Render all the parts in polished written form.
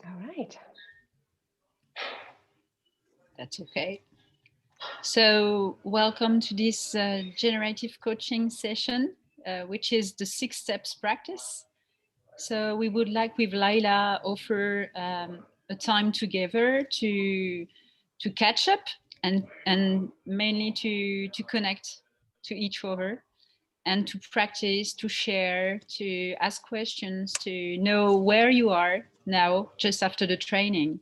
All right. That's okay. So welcome to this generative coaching session, which is the 6 steps practice. So we would like with Leila offer a time together to catch up and mainly to connect to each other and to practice, to share, to ask questions, to know where you are now just after the training.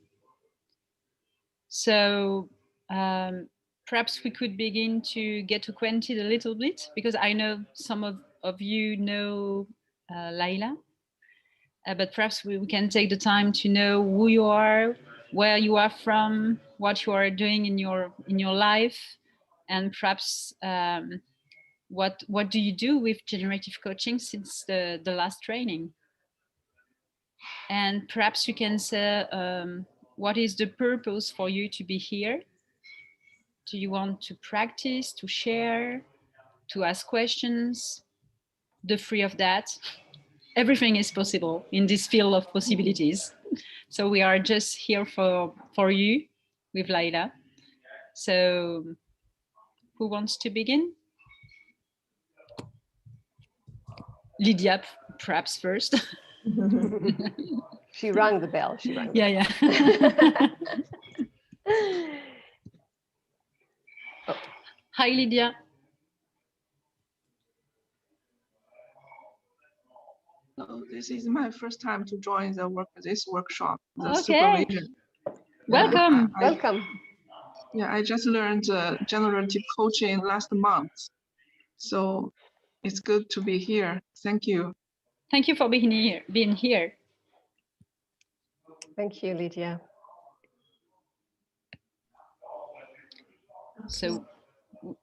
So perhaps we could begin to get acquainted a little bit, because I know some of you know Leila, but perhaps we can take the time to know who you are, where you are from, what you are doing in your life, and perhaps what do you do with generative coaching since the last training. And perhaps you can say what is the purpose for you to be here. Do you want to practice, to share, to ask questions? The free of that. Everything is possible in this field of possibilities. So we are just here for you with Leila. So who wants to begin? Lydia, perhaps first. She rang the bell. She rang the bell. Oh. Hi, Lydia. So this is my first time to join this workshop, the okay. supervision. Welcome. Welcome. Yeah, I just learned generative coaching last month. So it's good to be here. Thank you. Thank you for being here. Thank you, Lydia. So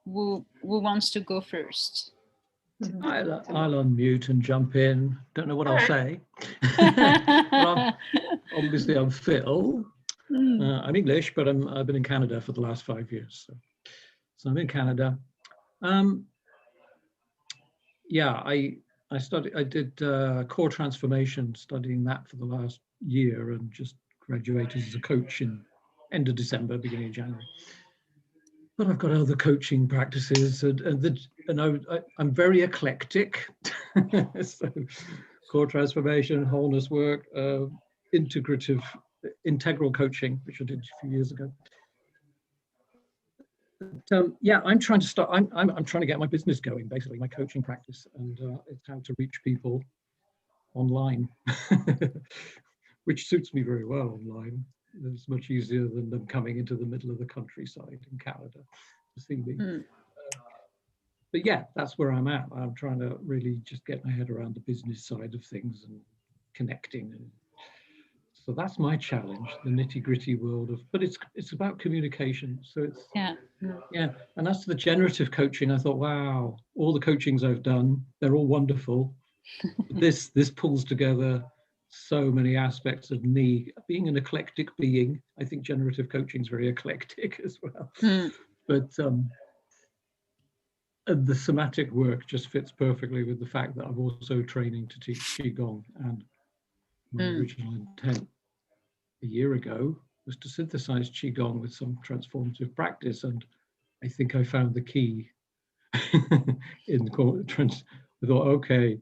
who wants to go first? I'll unmute and jump in. Don't know what I'll say. Obviously, I'm Phil. I'm English, but I've been in Canada for the last 5 years. So I'm in Canada. Yeah, I did core transformation, studying that for the last year, and just graduated as a coach in end of December, beginning of January. But I've got other coaching practices, and I'm very eclectic. So, core transformation, wholeness work, integral coaching, which I did a few years ago. Yeah, I'm trying to start. I'm trying to get my business going, basically my coaching practice, and it's how to reach people online, which suits me very well online. It's much easier than them coming into the middle of the countryside in Canada to see me. But yeah, that's where I'm at. I'm trying to really just get my head around the business side of things and connecting. And so that's my challenge, the nitty-gritty world of, but it's about communication. So it's yeah. And as to the generative coaching, I thought, wow, all the coachings I've done, they're all wonderful. This pulls together so many aspects of me being an eclectic being. I think generative coaching is very eclectic as well. But the somatic work just fits perfectly with the fact that I'm also training to teach Qigong, and my original intent a year ago was to synthesize Qigong with some transformative practice, and I think I found the key in the I thought, okay,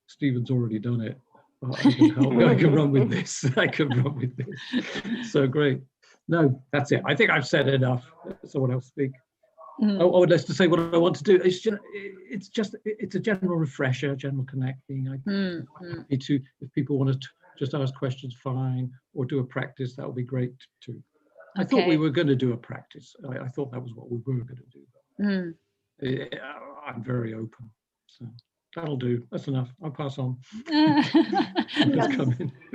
Stephen's already done it. I can help. I can run with this. I can run with this. So great. No, that's it. I think I've said enough. Someone else speak. Oh, let's just say what I want to do. It's a general refresher, general connecting. I'm happy to, if people want to just ask questions, fine, or do a practice, that would be great too. I thought we were going to do a practice. I thought that was what we were going to do. I'm very open. So that'll do. That's enough. I'll pass on.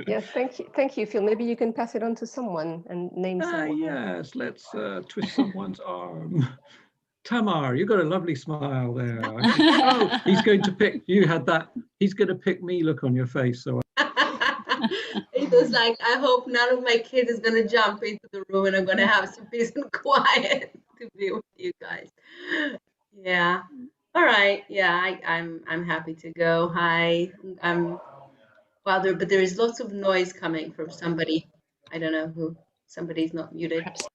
Yes, thank you, Phil. Maybe you can pass it on to someone and name someone. Yes, let's twist someone's arm. Tamar, you've got a lovely smile there. Oh, he's going to pick. You had that. He's going to pick me. Look on your face. So. It was like, I hope none of my kids is going to jump into the room, and I'm going to have some peace and quiet to be with you guys. Yeah. All right. Yeah, I'm happy to go. Hi. But there is lots of noise coming from somebody I don't know who. Somebody's not muted. Perhaps.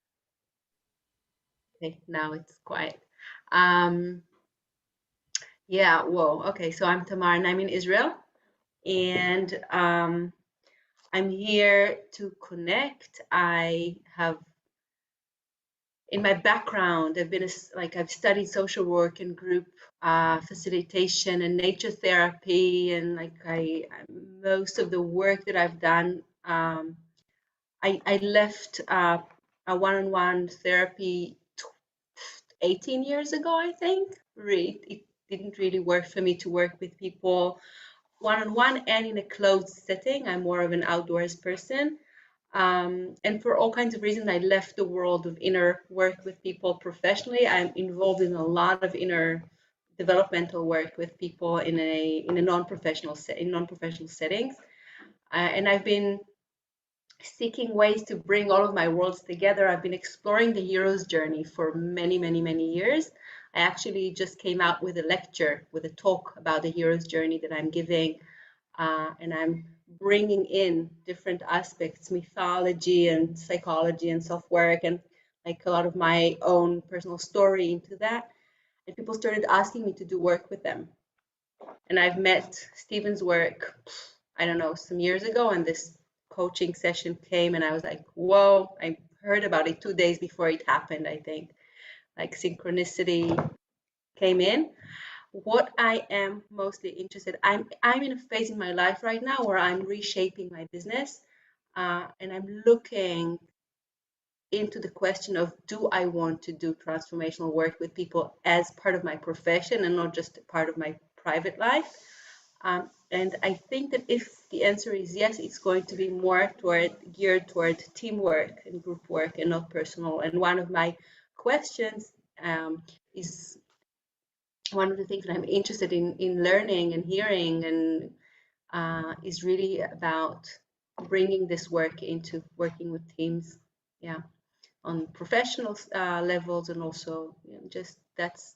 Okay, now it's quiet. Yeah, whoa. Okay, so I'm Tamar and I'm in Israel. And I'm here to connect. I have, in my background, I've studied social work and group facilitation and nature therapy, and most of the work that I've done, I left a one-on-one therapy 18 years ago, I think. It didn't really work for me to work with people one-on-one and in a closed setting. I'm more of an outdoors person. And for all kinds of reasons, I left the world of inner work with people professionally. I'm involved in a lot of inner developmental work with people in a non-professional settings. And I've been seeking ways to bring all of my worlds together. I've been exploring the hero's journey for many, many, many years. I actually just came out with a lecture, with a talk about the hero's journey that I'm giving. And I'm bringing in different aspects, mythology and psychology and self-work, and like a lot of my own personal story into that. And people started asking me to do work with them. And I've met Stephen's work, I don't know, some years ago, and this coaching session came and I was like, whoa, I heard about it 2 days before it happened, I think. Like synchronicity came in. What I am mostly interested, I'm in a phase in my life right now where I'm reshaping my business, and I'm looking into the question of, do I want to do transformational work with people as part of my profession and not just part of my private life? And I think that if the answer is yes, it's going to be more geared toward teamwork and group work and not personal. And one of my questions is, one of the things that I'm interested in learning and hearing, and is really about bringing this work into working with teams, yeah, on professional levels, and also, you know, just that's,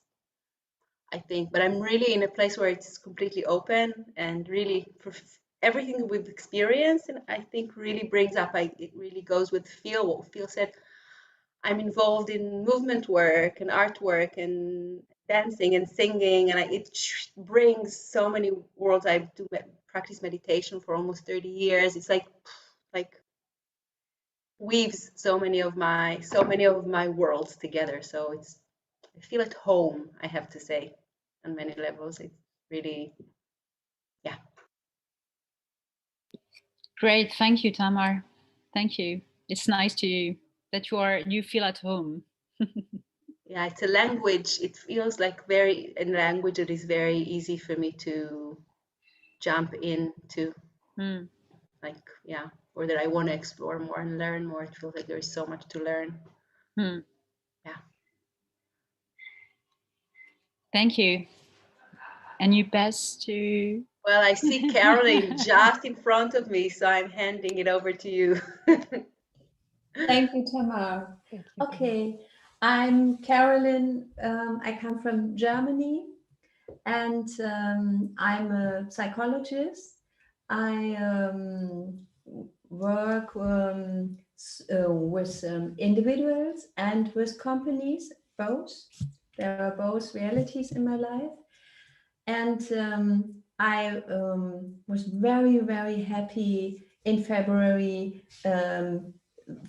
I think. But I'm really in a place where it's completely open, and really everything that we've experienced, and I think really brings up, it really goes with what Phil said. I'm involved in movement work and artwork and dancing and singing, and it brings so many worlds. I do practice meditation for almost 30 years. It's like weaves so many of my worlds together. So I feel at home, I have to say, on many levels. It's really, yeah. Great, thank you, Tamar. Thank you. It's nice that you feel at home. Yeah, it's a language. It feels like a language that is very easy for me to jump into, like, yeah, or that I want to explore more and learn more. It feels like there's so much to learn. Yeah. Thank you. And you pass to... Well, I see Caroline just in front of me, so I'm handing it over to you. Thank you, Tamar. Thank you. Okay, I'm Caroline. I come from Germany, and I'm a psychologist. I work with individuals and with companies, both. There are both realities in my life. And I was very, very happy in February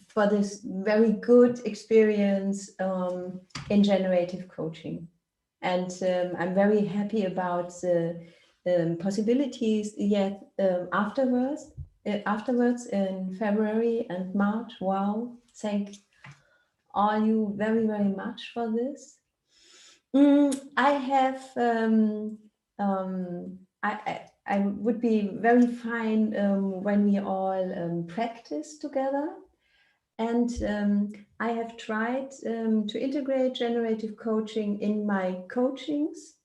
for this very good experience in generative coaching. And I'm very happy about the possibilities yet afterwards in February and March. Wow, thank all you very, very much for this. I have I would be very fine when we all practice together. And I have tried to integrate generative coaching in my coachings.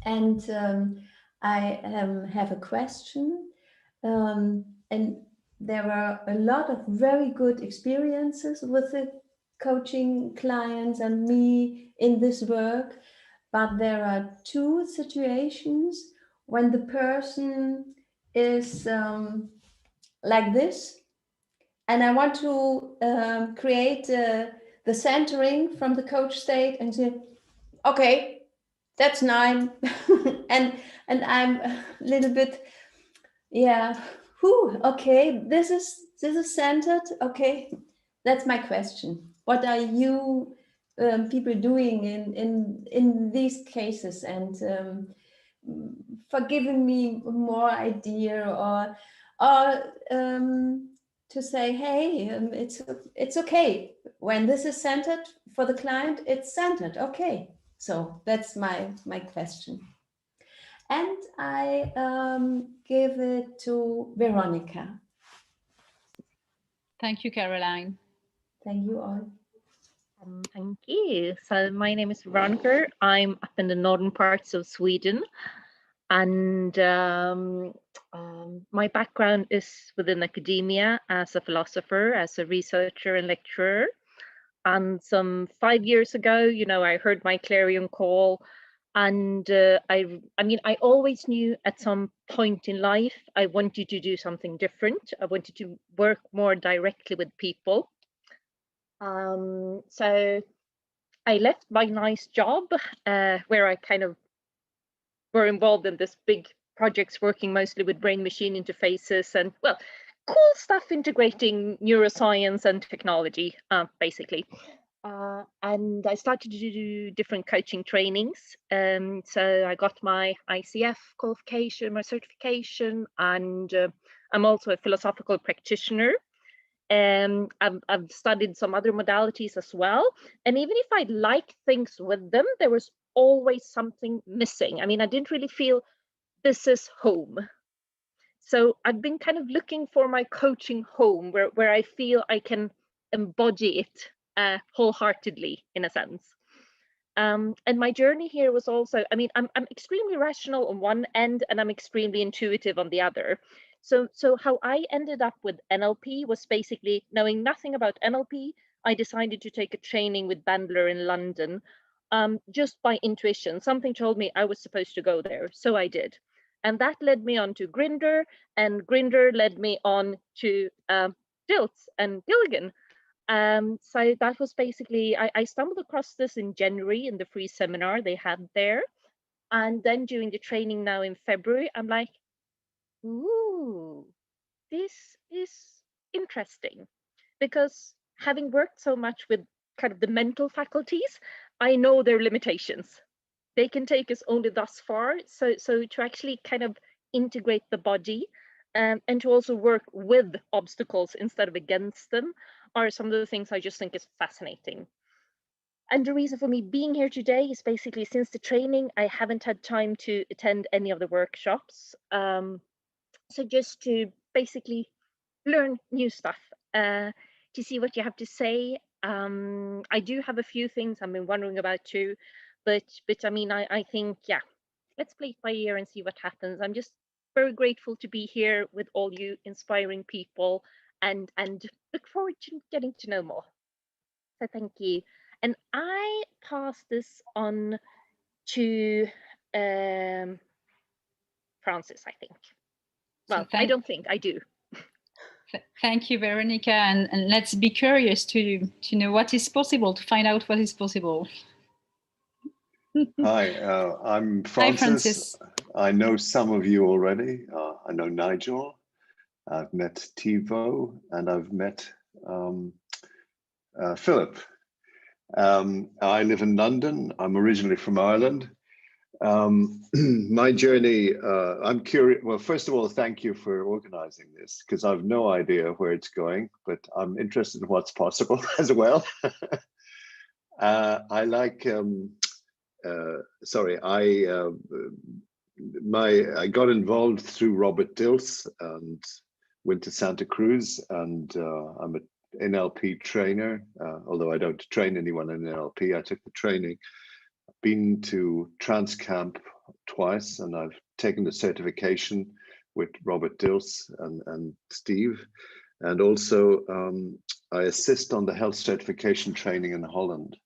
And I have a question. And there were a lot of very good experiences with the coaching clients and me in this work. But there are two situations when the person is like this, and I want to create the centering from the coach state and say, okay, that's 9. and I'm a little bit, yeah, okay, this is centered. Okay, that's my question. What are you people doing in these cases, and for giving me more idea, or to say, hey, it's okay when this is centered for the client, it's centered. Okay, so that's my question. And I give it to Veronica. Thank you, Caroline. Thank you all. Thank you. So my name is Veronica. I'm up in the northern parts of Sweden, and my background is within academia as a philosopher, as a researcher and lecturer. And some 5 years ago, you know, I heard my clarion call, and I mean, I always knew at some point in life I wanted to do something different. I wanted to work more directly with people. So I left my nice job where I kind of were involved in this big projects working mostly with brain-machine interfaces and, well, cool stuff integrating neuroscience and technology, basically. And I started to do different coaching trainings. So I got my ICF qualification, my certification, and I'm also a philosophical practitioner. I've studied some other modalities as well. And even if I liked things with them, there was always something missing. I mean, I didn't really feel this is home. So I've been kind of looking for my coaching home where I feel I can embody it wholeheartedly, in a sense. And my journey here was also, I mean, I'm extremely rational on one end and I'm extremely intuitive on the other. So how I ended up with NLP was basically knowing nothing about NLP. I decided to take a training with Bandler in London just by intuition. Something told me I was supposed to go there, so I did. And that led me on to Grinder, and Grinder led me on to Dilts and Gilligan. So that was basically, I stumbled across this in January in the free seminar they had there. And then during the training now in February, I'm like, ooh, this is interesting. Because having worked so much with kind of the mental faculties, I know their limitations. They can take us only thus far. So to actually kind of integrate the body and to also work with obstacles instead of against them are some of the things I just think is fascinating. And the reason for me being here today is basically since the training, I haven't had time to attend any of the workshops. So just to basically learn new stuff, to see what you have to say. I do have a few things I've been wondering about too, but I mean, I think, yeah, let's play it by ear and see what happens. I'm just very grateful to be here with all you inspiring people and look forward to getting to know more. So thank you. And I pass this on to Francis, I think. Well, I don't think, I do. Thank you, Veronica, and let's be curious to know what is possible, to find out what is possible. Hi, I'm Francis. Hi, Francis. I know some of you already. I know Nigel. I've met Thibaut, and I've met Philip. I live in London. I'm originally from Ireland. My journey, I'm curious. Well, first of all, thank you for organizing this, because I've no idea where it's going, but I'm interested in what's possible as well. I like, sorry, I got involved through Robert Dilts and went to Santa Cruz, and I'm an NLP trainer, although I don't train anyone in NLP. I took the training. Been to Transcamp twice, and I've taken the certification with Robert Dilts and Steve, and also I assist on the health certification training in Holland.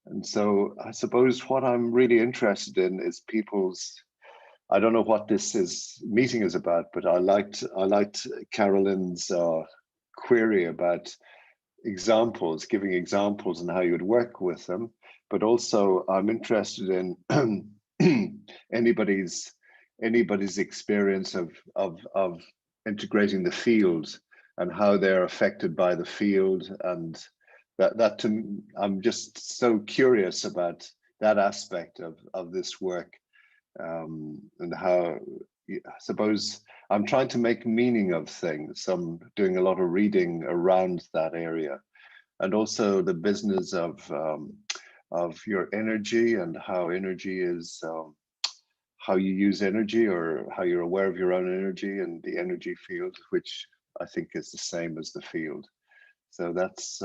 And so I suppose what I'm really interested in is people's, I don't know what this meeting is about, but I liked Carolyn's query about examples, giving examples and how you would work with them, but also I'm interested in anybody's experience of integrating the field and how they're affected by the field, and that to, I'm just so curious about that aspect of this work, and how, I suppose I'm trying to make meaning of things. I'm doing a lot of reading around that area, and also the business of your energy and how energy is, how you use energy, or how you're aware of your own energy and the energy field, which I think is the same as the field. So that's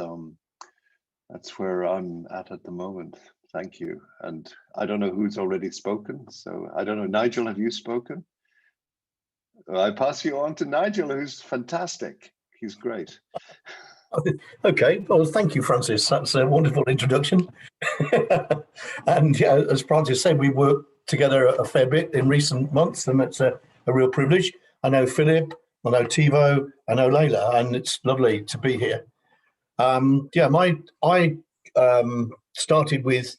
where I'm at the moment. Thank you. And I don't know who's already spoken. So I don't know, Nigel, have you spoken? I pass you on to Nigel, who's fantastic. He's great. Okay, well, thank you, Francis. That's a wonderful introduction. And yeah, as Francis said, we worked together a fair bit in recent months, and it's a real privilege. I know Philip, I know Thibaut, I know Leila, and it's lovely to be here. Yeah, I started with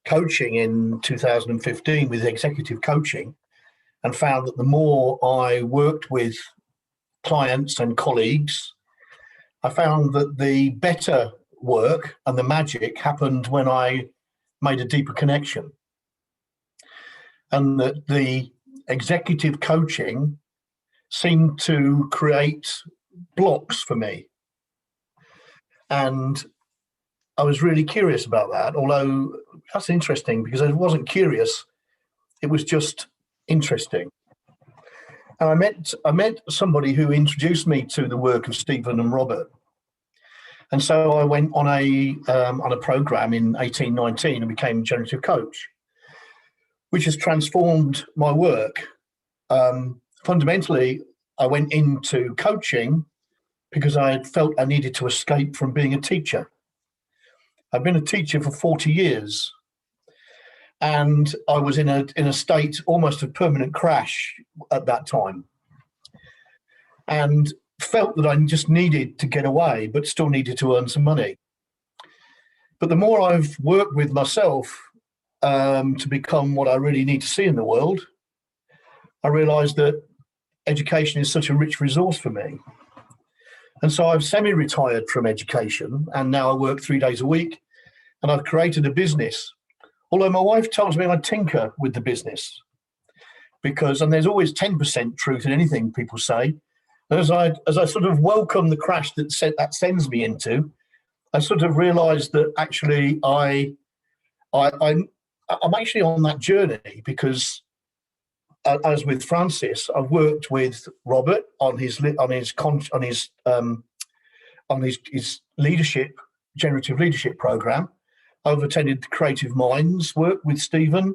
coaching in 2015 with executive coaching, and found that the more I worked with clients and colleagues, I found that the better work and the magic happened when I made a deeper connection. And that the executive coaching seemed to create blocks for me. And I was really curious about that, although that's interesting because I wasn't curious, it was just interesting. And I met somebody who introduced me to the work of Stephen and Robert. And so I went on a program in 1819 and became a generative coach, which has transformed my work. Fundamentally, I went into coaching because I had felt I needed to escape from being a teacher. I've been a teacher for 40 years. And I was in a state almost of permanent crash at that time, and felt that I just needed to get away, but still needed to earn some money. But the more I've worked with myself to become what I really need to see in the world, I realised that education is such a rich resource for me. And so I've semi-retired from education, and now I work 3 days a week, and I've created a business. Although my wife tells me I tinker with the business, and there's always 10% truth in anything people say. And as I sort of welcome the crash that sends me into, I sort of realised that actually I'm actually on that journey because, as with Francis, I've worked with Robert on his leadership, generative leadership program. I've attended the Creative Minds work with Stephen.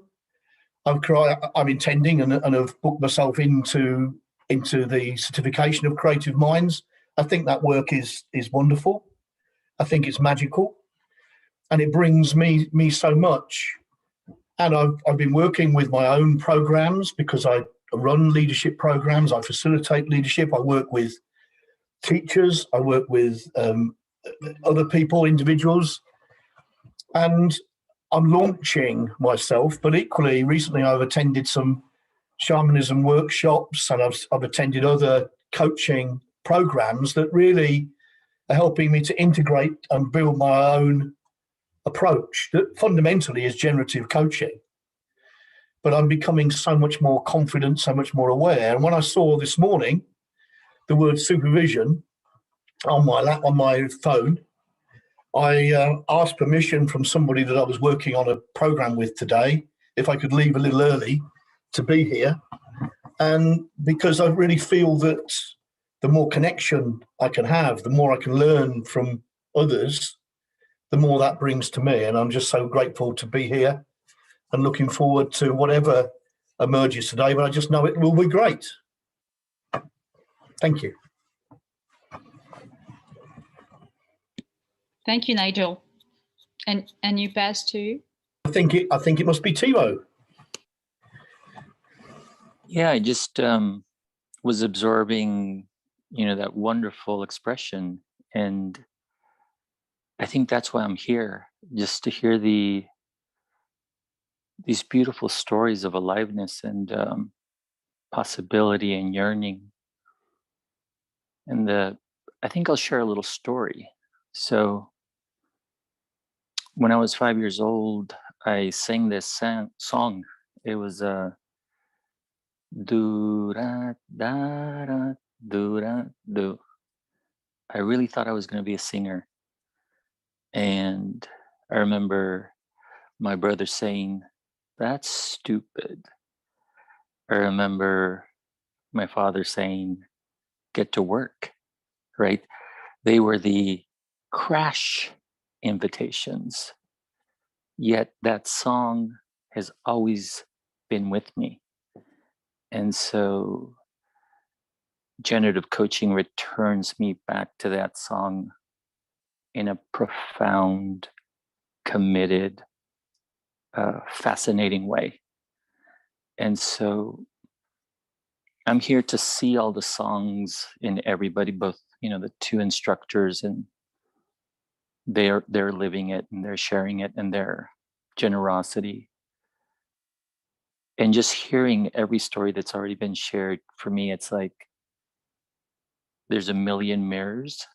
I'm intending and have booked myself into the certification of Creative Minds. I think that work is wonderful. I think it's magical, and it brings me so much. And I've been working with my own programs because I run leadership programs. I facilitate leadership. I work with teachers. I work with other people, individuals. And I'm launching myself, but equally recently I've attended some shamanism workshops, and I've attended other coaching programs that really are helping me to integrate and build my own approach that fundamentally is generative coaching. But I'm becoming so much more confident, so much more aware. And when I saw this morning the word supervision on my phone, I asked permission from somebody that I was working on a program with today if I could leave a little early to be here. And because I really feel that the more connection I can have, the more I can learn from others, the more that brings to me. And I'm just so grateful to be here and looking forward to whatever emerges today, but I just know it will be great. Thank you. Thank you, Nigel. And you pass to? I think it must be Thibaut. Yeah, I just was absorbing you know, that wonderful expression. And I think that's why I'm here, just to hear these beautiful stories of aliveness and possibility and yearning. And I think I'll share a little story. So when I was 5 years old, I sang this song. It was do da da da do da do. I really thought I was going to be a singer. And I remember my brother saying, "That's stupid." I remember my father saying, "Get to work," right? They were the crash invitations. Yet that song has always been with me. And so generative coaching returns me back to that song in a profound, committed, fascinating way. And so I'm here to see all the songs in everybody, both, you know, the two instructors, and they're living it and they're sharing it and their generosity. And just hearing every story that's already been shared, for me, it's like there's a million mirrors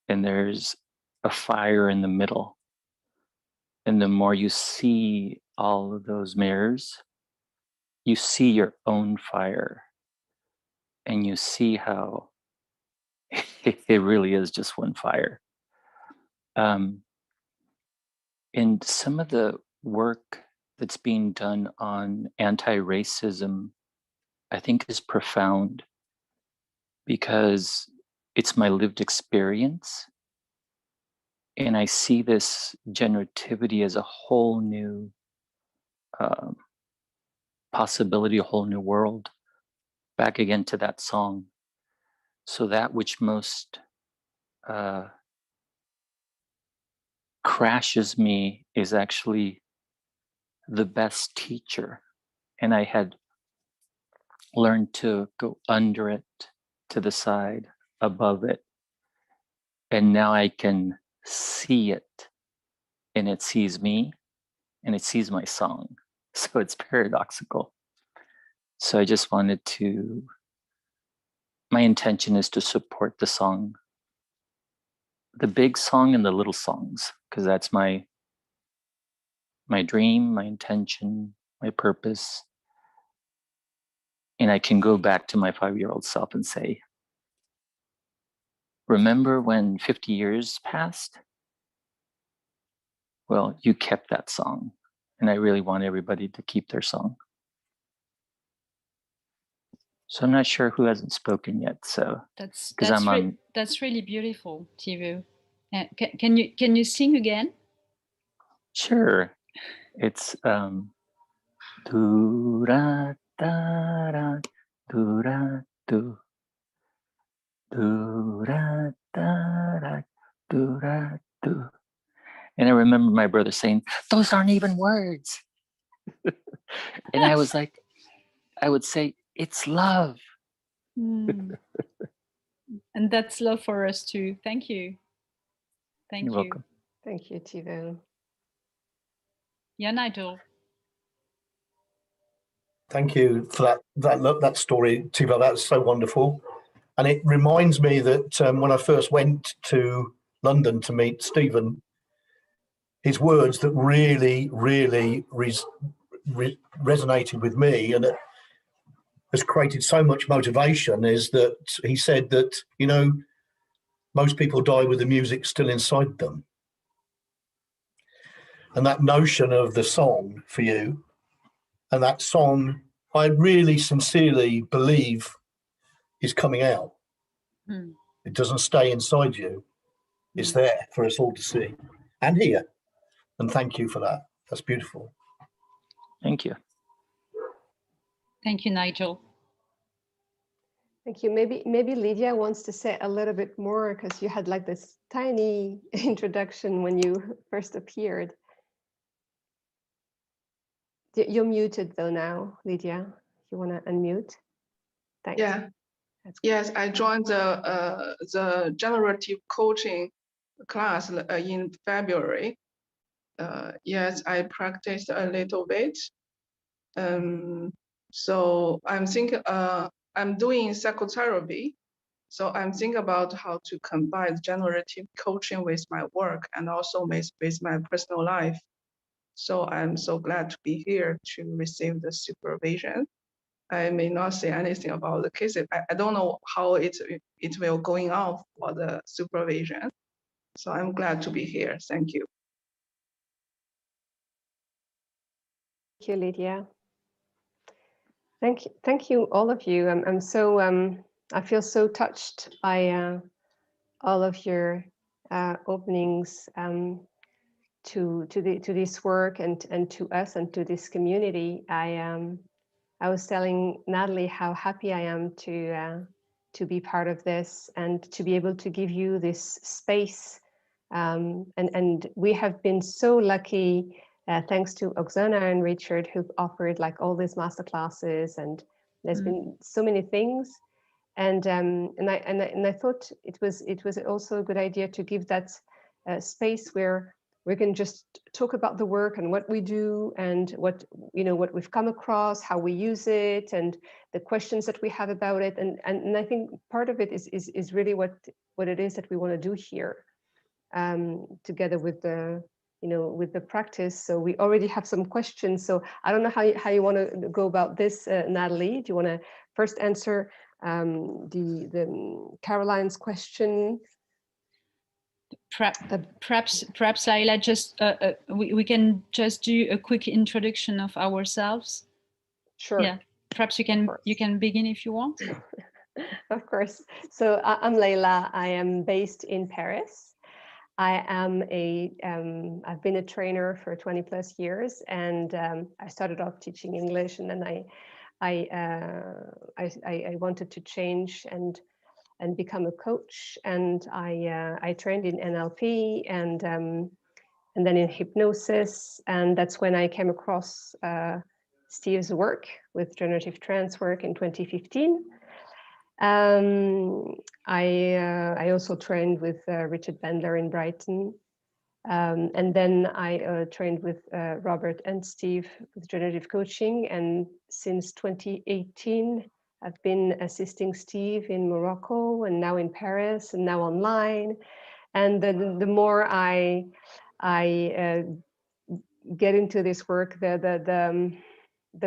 and there's a fire in the middle. And the more you see all of those mirrors, you see your own fire and you see how it really is just one fire. And some of the work that's being done on anti-racism, I think, is profound because it's my lived experience. And I see this generativity as a whole new possibility, a whole new world. Back again to that song. So that which most crashes me is actually the best teacher. And I had learned to go under it, to the side, above it. And now I can see it, and it sees me, and it sees my song. So it's paradoxical. So I just wanted to, my intention is to support the song, the big song and the little songs, because that's my dream, my intention, my purpose. And I can go back to my 5-year-old self and say, remember when 50 years passed? Well, you kept that song. And I really want everybody to keep their song. So I'm not sure who hasn't spoken yet. So that's really beautiful, Thibaut. Can you sing again? Sure. It's do ra da ra do ra do ra da ra do ra do. And I remember my brother saying, "Those aren't even words." And I was like, I would say, "It's love." And that's love for us too. Thank you. Thank You're you. welcome. Thank you, Thibaut. Yeah, Nigel. Thank you for that story, Thibaut. That's so wonderful. And it reminds me that when I first went to London to meet Stephen, his words that really, really resonated with me and it has created so much motivation is that he said that, you know, most people die with the music still inside them. And that notion of the song for you, and that song, I really sincerely believe is coming out. It doesn't stay inside you. It's there for us all to see and hear. And thank you for that. That's beautiful. Thank you. Thank you, Nigel. Thank you. Maybe Lydia wants to say a little bit more because you had like this tiny introduction when you first appeared. You're muted though now, Lydia. You want to unmute? Thanks. Yeah. Yes, I joined the generative coaching class in February. Yes, I practiced a little bit. So I'm thinking, I'm doing psychotherapy. So I'm thinking about how to combine generative coaching with my work and also with my personal life. So I'm so glad to be here to receive the supervision. I may not say anything about the cases. I don't know how it will going on for the supervision. So I'm glad to be here. Thank you. Thank you, Lydia. Thank you, all of you. I'm so I feel so touched by all of your openings to this work and to us and to this community. I was telling Nathalie how happy I am to be part of this and to be able to give you this space. And we have been so lucky, thanks to Oksana and Richard, who've offered like all these masterclasses, and there's been so many things. And I thought it was also a good idea to give that space where we can just talk about the work and what we do and what we've come across, how we use it, and the questions that we have about it. And I think part of it is really what it is that we want to do here, together with the with the practice. So we already have some questions. So I don't know how you want to go about this, Nathalie. Do you want to first answer the Caroline's question? Perhaps Leila, just we can just do a quick introduction of ourselves. Sure. Yeah. Perhaps you can begin if you want. Of course. So I'm Leila. I am based in Paris. I am I've been a trainer for 20 plus years, and I started off teaching English, and then I wanted to change and become a coach, and I trained in NLP and then in hypnosis, and that's when I came across Steve's work with generative trance work in 2015. I also trained with Richard Bandler in Brighton, and then I trained with Robert and Steve with generative coaching, and since 2018 I've been assisting Steve in Morocco and now in Paris and now online. And the more I get into this work, the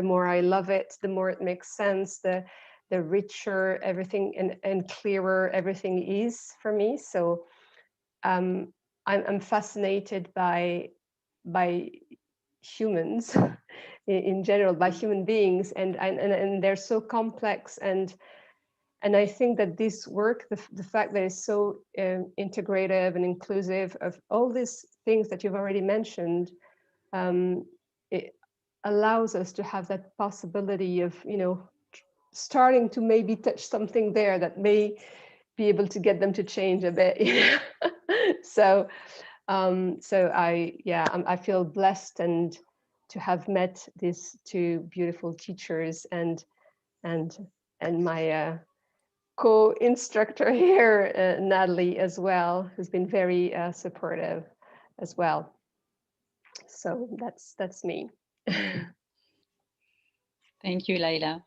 more I love it, the more it makes sense, the richer everything and clearer everything is for me. So I'm fascinated by humans in general, by human beings, and they're so complex, and I think that this work, the fact that it's so integrative and inclusive of all these things that you've already mentioned, it allows us to have that possibility of starting to maybe touch something there that may be able to get them to change a bit. So I feel blessed and to have met these two beautiful teachers and my co-instructor here, Nathalie, as well, who's been very supportive as well. So that's me. Thank you, Leila.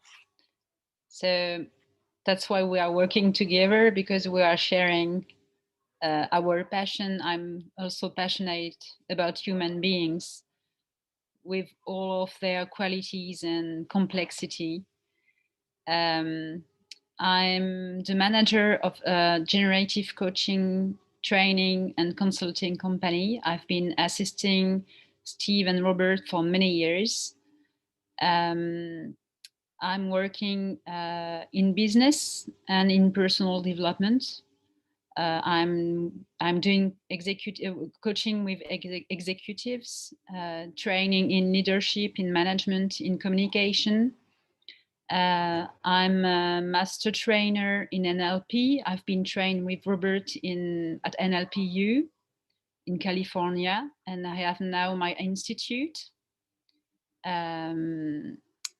So that's why we are working together, because we are sharing our passion. I'm also passionate about human beings with all of their qualities and complexity. I'm the manager of a generative coaching training and consulting company. I've been assisting Steve and Robert for many years. I'm working in business and in personal development. I'm doing executive coaching with executives, training in leadership, in management, in communication. I'm a master trainer in NLP. I've been trained with Robert at NLPU in California, and I have now my institute.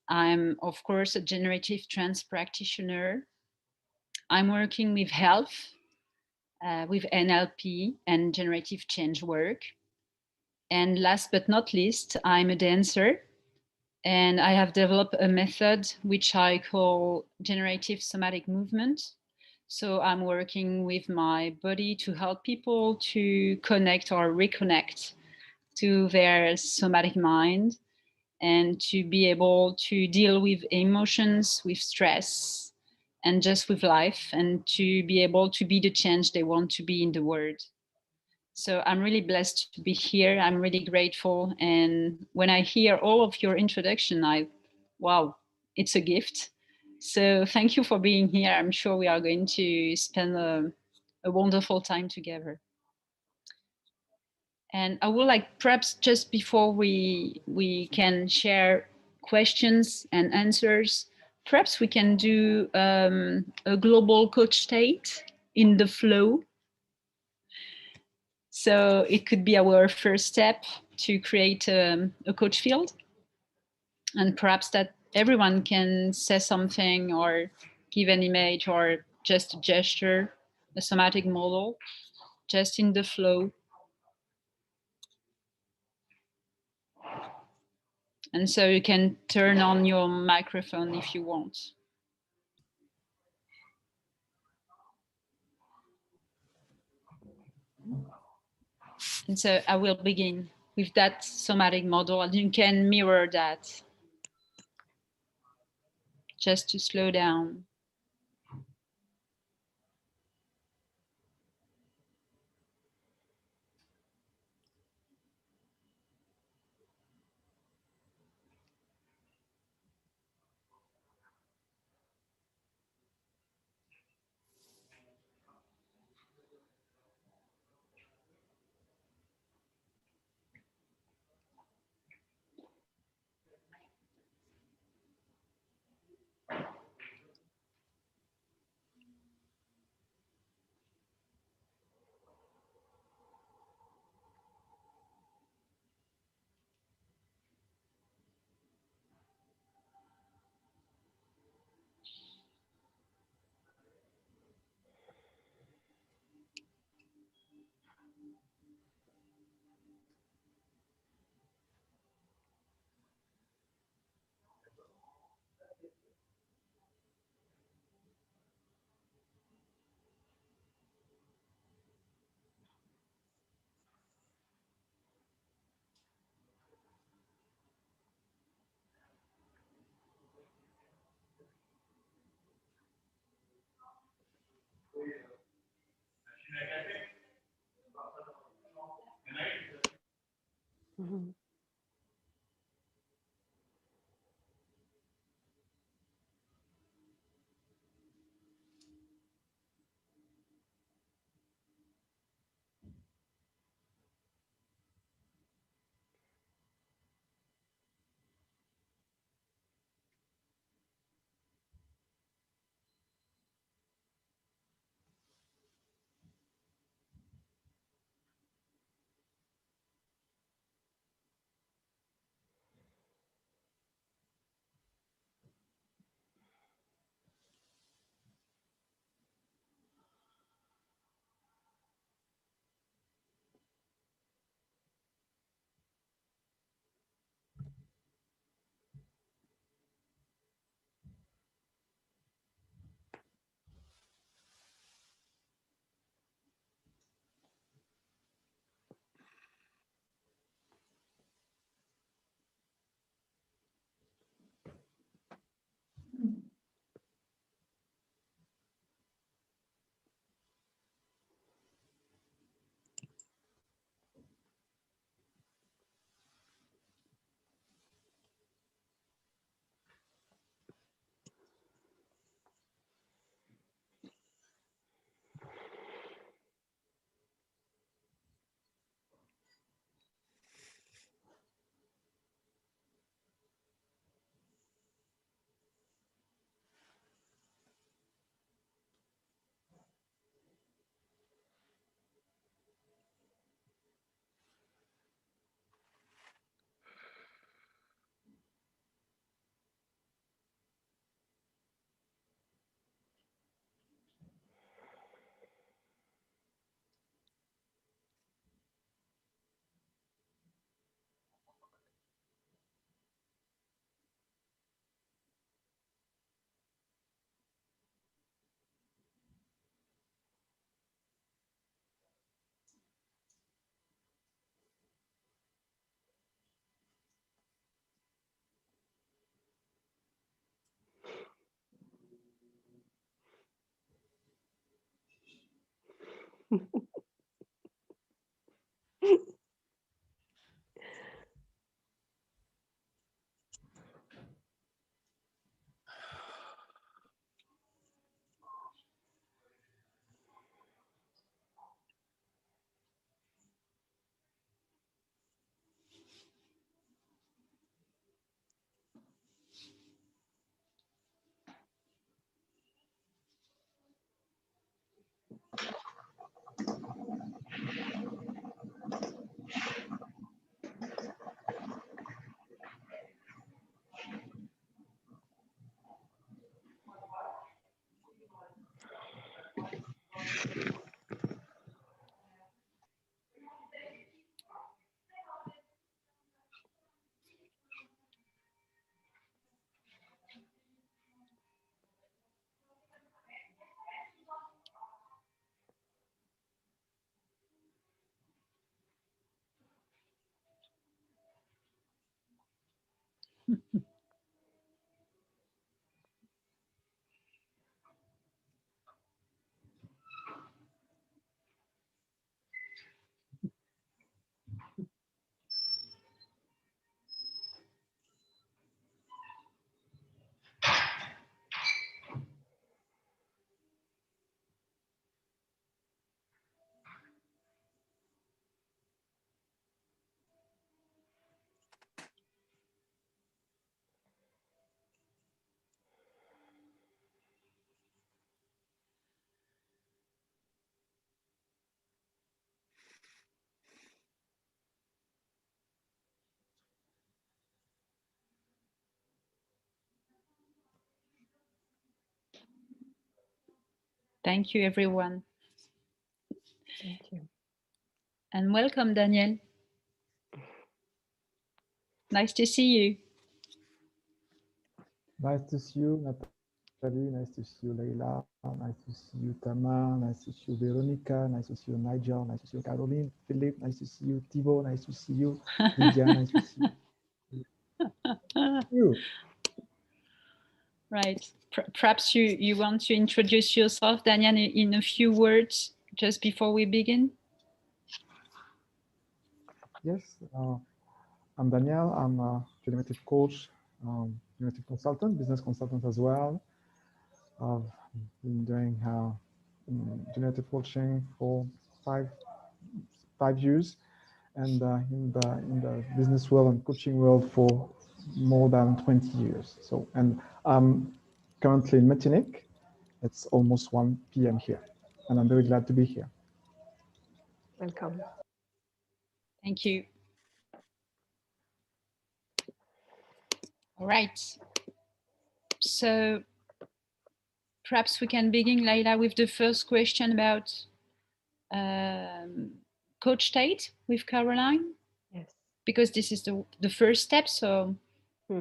I'm, of course, a generative trance practitioner. I'm working with health, with NLP and generative change work. And last but not least, I'm a dancer, and I have developed a method which I call generative somatic movement. So I'm working with my body to help people to connect or reconnect to their somatic mind and to be able to deal with emotions, with stress, and just with life, and to be able to be the change they want to be in the world. So I'm really blessed to be here. I'm really grateful. And when I hear all of your introduction, wow, it's a gift. So thank you for being here. I'm sure we are going to spend a wonderful time together. And I would like, perhaps just before we can share questions and answers, perhaps we can do a global coach state in the flow. So it could be our first step to create a coach field. And perhaps that everyone can say something or give an image or just a gesture, a somatic model, just in the flow. And so you can turn on your microphone if you want. And so I will begin with that somatic model, and you can mirror that just to slow down. Thank you, everyone. Thank you. And welcome, Daniel. Nice to see you. Nice to see you, Nathalie. Nice to see you, Leila. Nice to see you, Tama. Nice to see you, Veronica. Nice to see you, Nigel. Nice to see you, Caroline. Philippe. Nice to see you, Thibaut. Nice to see you, Lydia. Nice to see you. Right. Perhaps you want to introduce yourself, Daniel, in a few words just before we begin? Yes, I'm Daniel. I'm a generative coach, generative consultant, business consultant as well. I've been doing generative coaching for five years, and in the business world and coaching world for more than 20 years. So, and I'm currently in Martinique. It's almost 1 p.m. here, and I'm very glad to be here. Welcome. Thank you. All right. So perhaps we can begin, Leila, with the first question about coach state with Caroline. Yes. Because this is the first step. So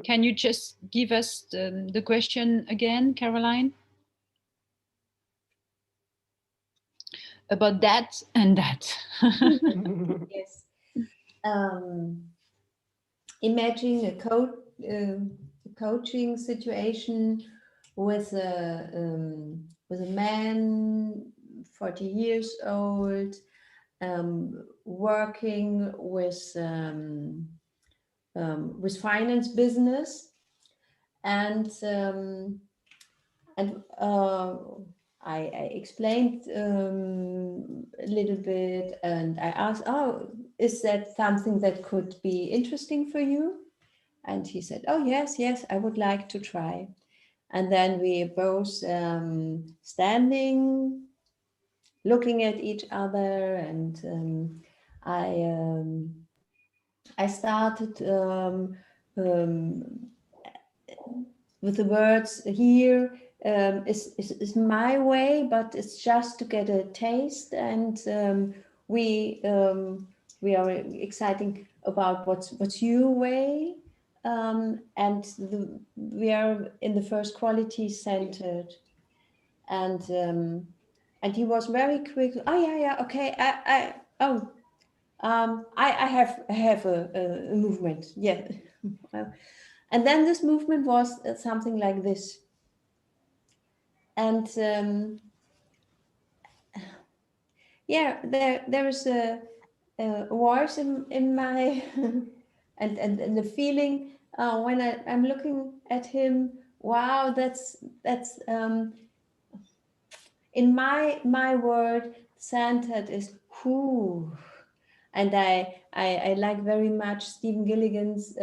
can you just give us the question again, Caroline? About that and that. Yes. Imagine a coaching situation with a man, 40 years old, working with finance business, and I explained a little bit, and I asked, "Oh, is that something that could be interesting for you?" And he said, "Oh, yes, I would like to try." And then we both standing, looking at each other, and I started with the words, "Here is my way, but it's just to get a taste." And we are exciting about what's your way, and we are in the first quality centered, and he was very quick. "Oh yeah, okay. I have a movement, yeah." And then this movement was something like this. And yeah, there is a voice in my and the feeling when I'm looking at him. Wow, that's in my word, centered is who, and I like very much Stephen Gilligan's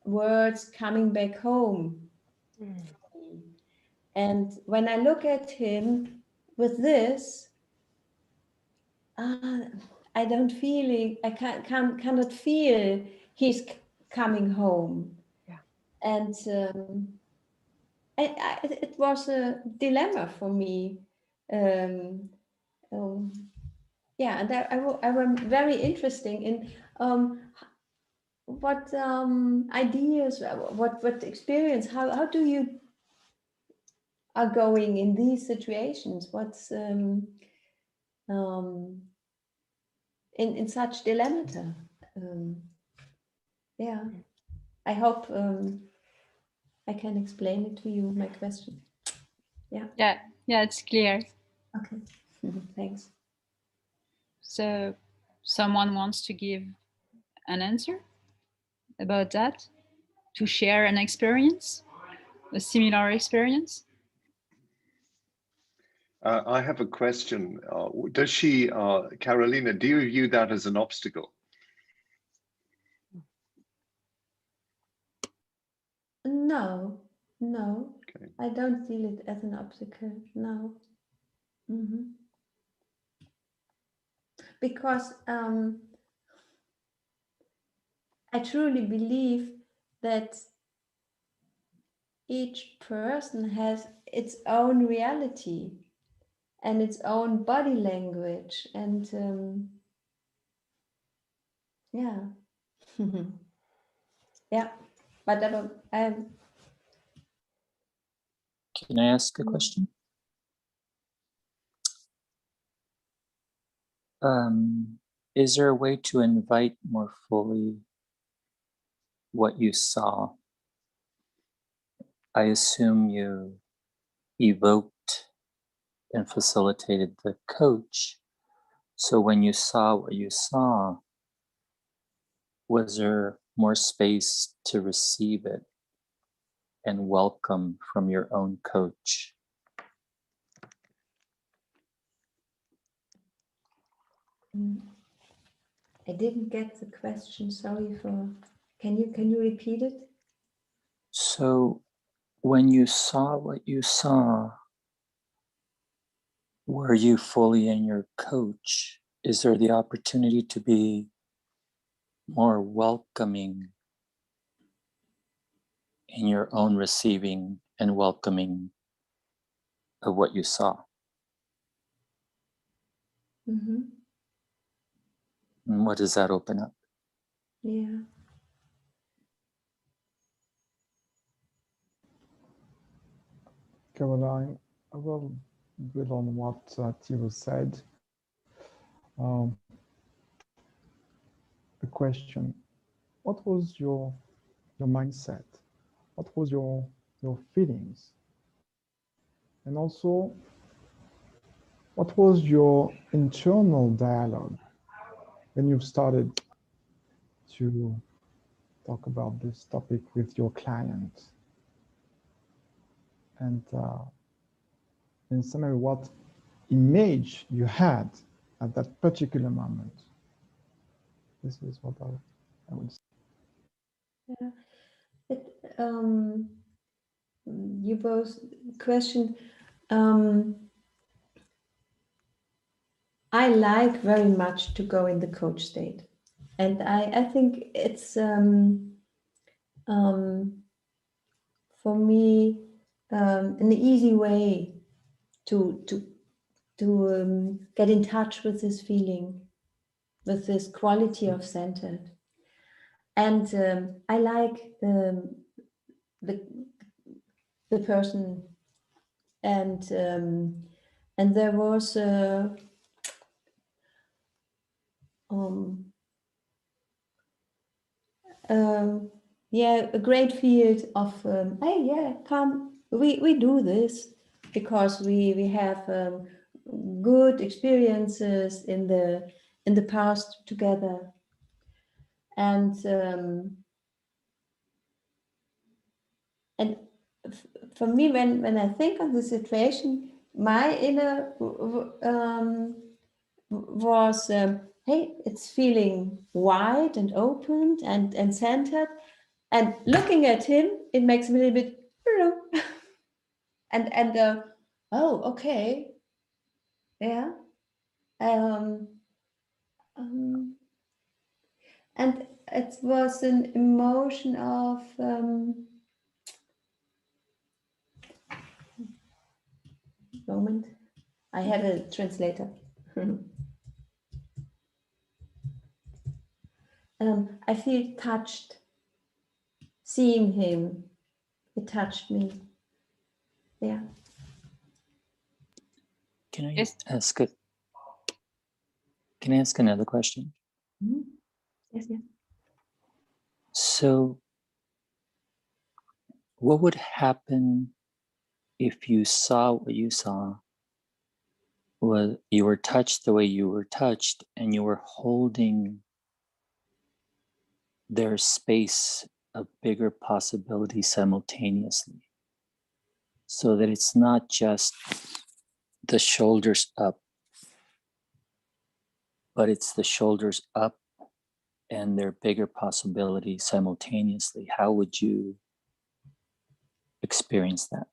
words, coming back home. And when I look at him with this, I don't feel, I cannot feel he's coming home. Yeah. And it was a dilemma for me. Yeah, and I was very interesting in what ideas, what experience, how do you are going in these situations? What's in such dilemmata? Yeah, I hope I can explain it to you, my question. Yeah. Yeah, it's clear. Okay. Thanks. So someone wants to give an answer about that, to share an experience, a similar experience? I have a question. Does she, Carolina, do you view that as an obstacle? No, no, Okay. I don't feel it as an obstacle. No. Because I truly believe that each person has its own reality and its own body language, and yeah. Yeah, but Can I ask a question? Is there a way to invite more fully what you saw? I assume you evoked and facilitated the coach. So when you saw what you saw, was there more space to receive it and welcome from your own coach? I didn't get the question. Sorry for. Can you repeat it? So when you saw what you saw, were you fully in your coach? Is there the opportunity to be more welcoming in your own receiving and welcoming of what you saw? Mm-hmm. And what does that open up? Yeah. Caroline, I will build on what Thibaut said. The question, what was your mindset? What was your feelings? And also, what was your internal dialogue when you started to talk about this topic with your client? And in summary, what image you had at that particular moment? This is what I would say. Yeah. You both question. I like very much to go in the coach state, and I think it's for me an easy way to get in touch with this feeling, with this quality of centered. And I like the person, and there was yeah, a great field of hey, yeah, come, we do this because we have good experiences in the past together. And for me, when I think of the situation, my inner was, hey, it's feeling wide and opened and centered. And looking at him, it makes me a little bit, and oh, okay, yeah. And it was an emotion of moment. I have a translator. I feel touched. Seeing him, it touched me. Yeah. Can I Yes. ask a, Can I ask another question? Mm-hmm. Yes, yes. So, what would happen if you saw what you saw? Was you were touched the way you were touched, and you were holding their space of bigger possibility simultaneously, so that it's not just the shoulders up, but it's the shoulders up and their bigger possibility simultaneously. How would you experience that?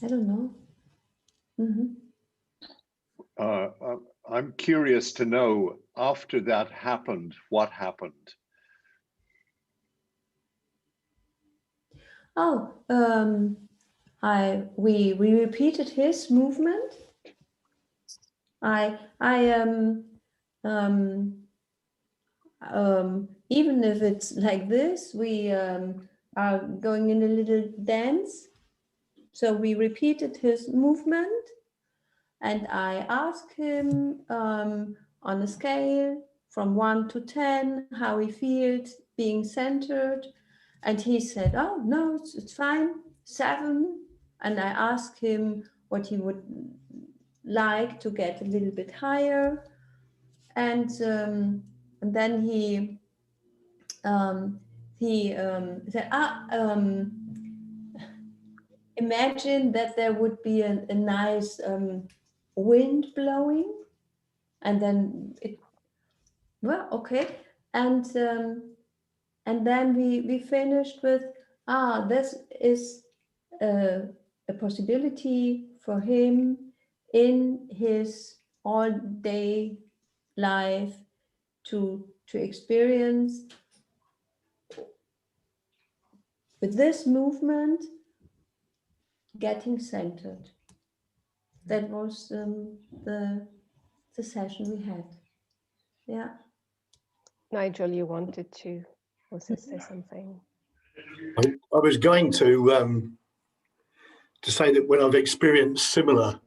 I don't know. Mm-hmm. I'm curious to know, after that happened, what happened? Oh, we repeated his movement. Even if it's like this, we are going in a little dance. So we repeated his movement, and I asked him on a scale from 1 to 10 how he feels being centered, and he said, "Oh no, it's fine, 7." And I asked him what he would like to get a little bit higher, and then he said, imagine that there would be a nice wind blowing, and then it, well, okay, and then we finished with, this is a possibility for him in his all-day life to experience with this movement getting centered. That was the session we had. Yeah. Nigel, you wanted to also say something. I was going to say that when I've experienced similar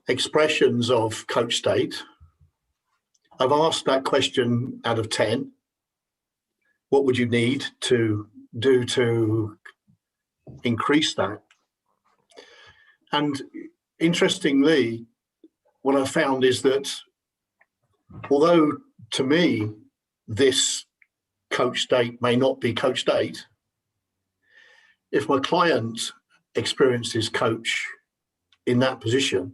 expressions of coach state, I've asked that question out of 10. What would you need to do to increase that? And interestingly, what I found is that although to me, this coach state may not be coach state, if my client experiences coach in that position,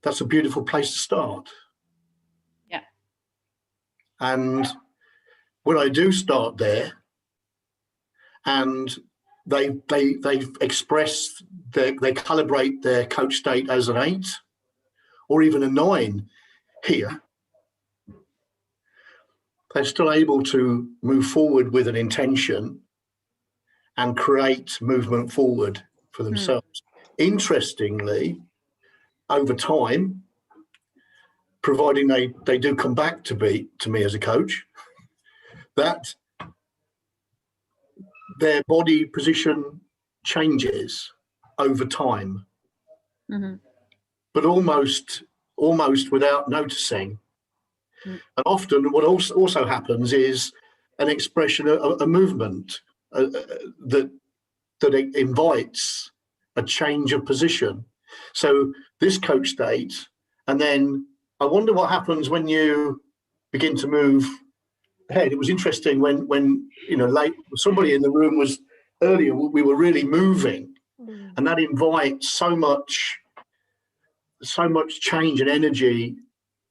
that's a beautiful place to start. Yeah. And when I do start there, and they express they calibrate their coach state as an 8 or even a 9 here, they're still able to move forward with an intention and create movement forward for themselves. Interestingly, over time, providing they do come back to me as a coach, that their body position changes over time, but almost without noticing. And often what also happens is an expression, a movement that invites a change of position. So this coach state, and then I wonder what happens when you begin to move ahead. It was interesting when you know, like somebody in the room was earlier, we were really moving, and that invites so much change and energy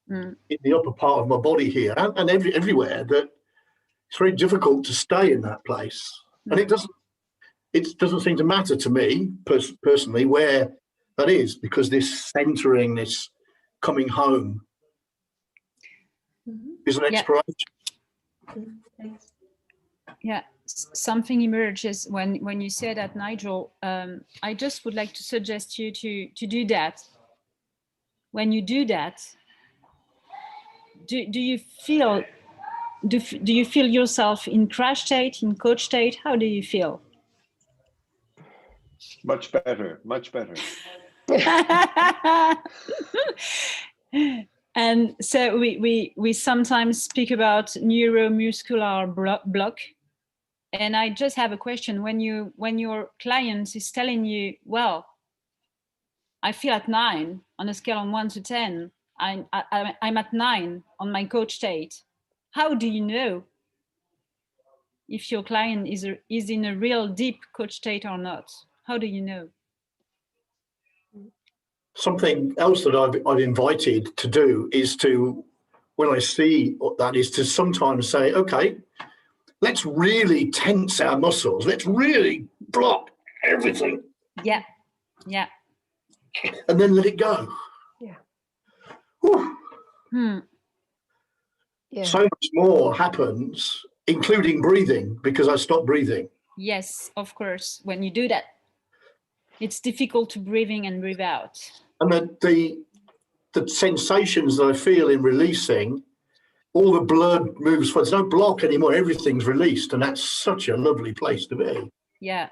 in the upper part of my body here and everywhere, that it's very difficult to stay in that place. And it doesn't seem to matter to me personally where that is, because this centering, this coming home is an exploration. Yeah, something emerges when you say that, Nigel. I just would like to suggest you to do that. When you do that, do you feel yourself in crash state, in coach state? How do you feel? Much better, much better. And so we sometimes speak about neuromuscular block. And I just have a question. When your client is telling you, well, I feel at 9 on a scale of 1 to 10, I'm at 9 on my coach state. How do you know if your client is in a real deep coach state or not? How do you know? Something else that I've invited to do is to, when I see that, is to sometimes say, okay, let's really tense our muscles. Let's really block everything. Yeah, yeah. And then let it go. Yeah. Yeah. So much more happens, including breathing, because I stopped breathing. Yes, of course. When you do that, it's difficult to breathe in and breathe out. And the sensations that I feel in releasing, all the blood moves, there's no block anymore, everything's released, and that's such a lovely place to be. Yeah.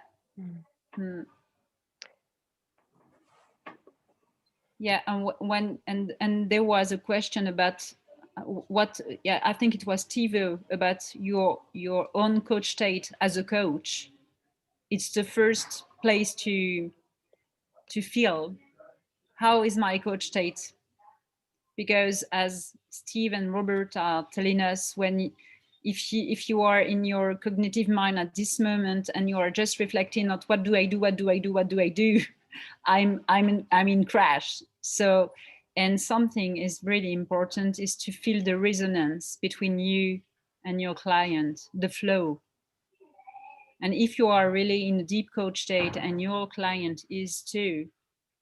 Yeah, and there was a question about I think it was Tivo, about your own coach state as a coach. It's the first place to feel, how is my coach state? Because as Steve and Robert are telling us, if you are in your cognitive mind at this moment and you are just reflecting on what do I do, I'm in crash. So, and something is really important is to feel the resonance between you and your client, the flow. And if you are really in a deep coach state and your client is too,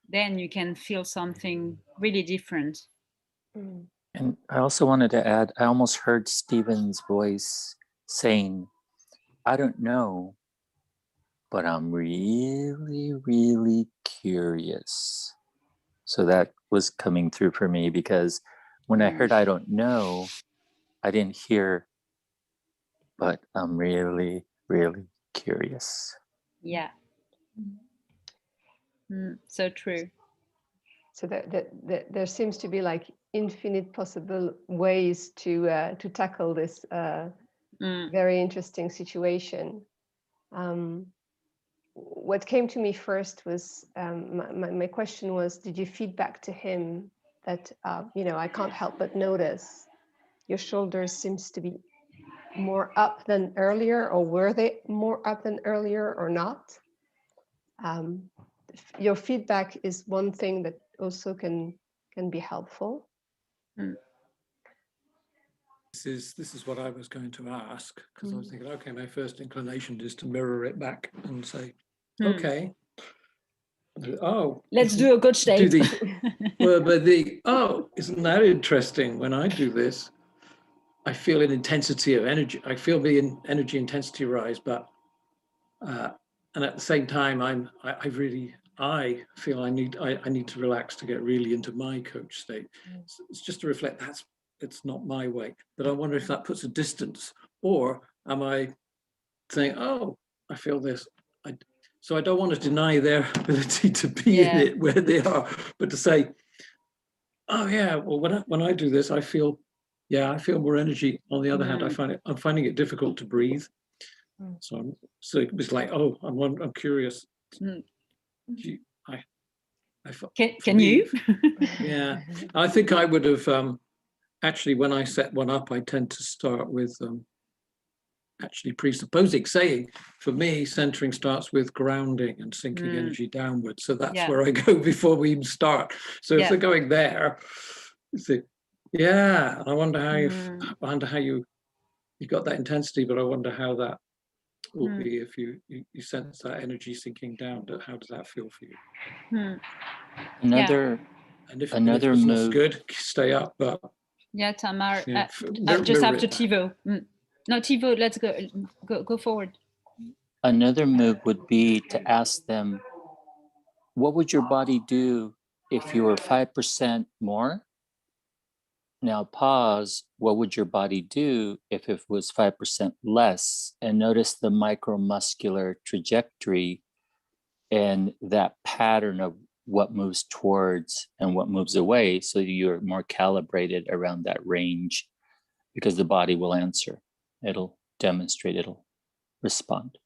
then you can feel something really different. And I also wanted to add, I almost heard Stephen's voice saying, I don't know, but I'm really, really curious. So that was coming through for me, because when I heard I don't know, I didn't hear, but I'm really, really curious. Yeah. So true. So there seems to be like infinite possible ways to tackle this very interesting situation. What came to me first was my question was, did you feed back to him that I can't help but notice your shoulders seems to be more up than earlier, or were they more up than earlier or not? Your feedback is one thing that also can be helpful. This is what I was going to ask, because I was thinking, okay, my first inclination is to mirror it back and say, okay, let's do a coach state. Isn't that interesting? When I do this, I feel an intensity of energy. I feel the energy intensity rise, but and at the same time, I feel I need to relax to get really into my coach state. It's just to reflect it's not my way. But I wonder if that puts a distance, or am I saying, oh, I feel this. So I don't want to deny their ability to be in it where they are, but to say, oh yeah, well when I do this, I feel more energy. On the other hand, I'm finding it difficult to breathe. So it's like, oh, I'm curious. Can you? Yeah, I think I would have actually, when I set one up, I tend to start with actually presupposing, saying, for me, centering starts with grounding and sinking energy downwards. So that's where I go before we even start. So if they're going there, you think, I wonder how you got that intensity, but I wonder how that will be if you sense that energy sinking down. How does that feel for you? Another and if move. It's good, stay up. But Tamar, just after Thibaut. No, Thibaut, let's go forward. Another move would be to ask them, what would your body do if you were 5% more? Now pause, what would your body do if it was 5% less? And notice the micromuscular trajectory and that pattern of what moves towards and what moves away, so you're more calibrated around that range, because the body will answer. It'll demonstrate, it'll respond.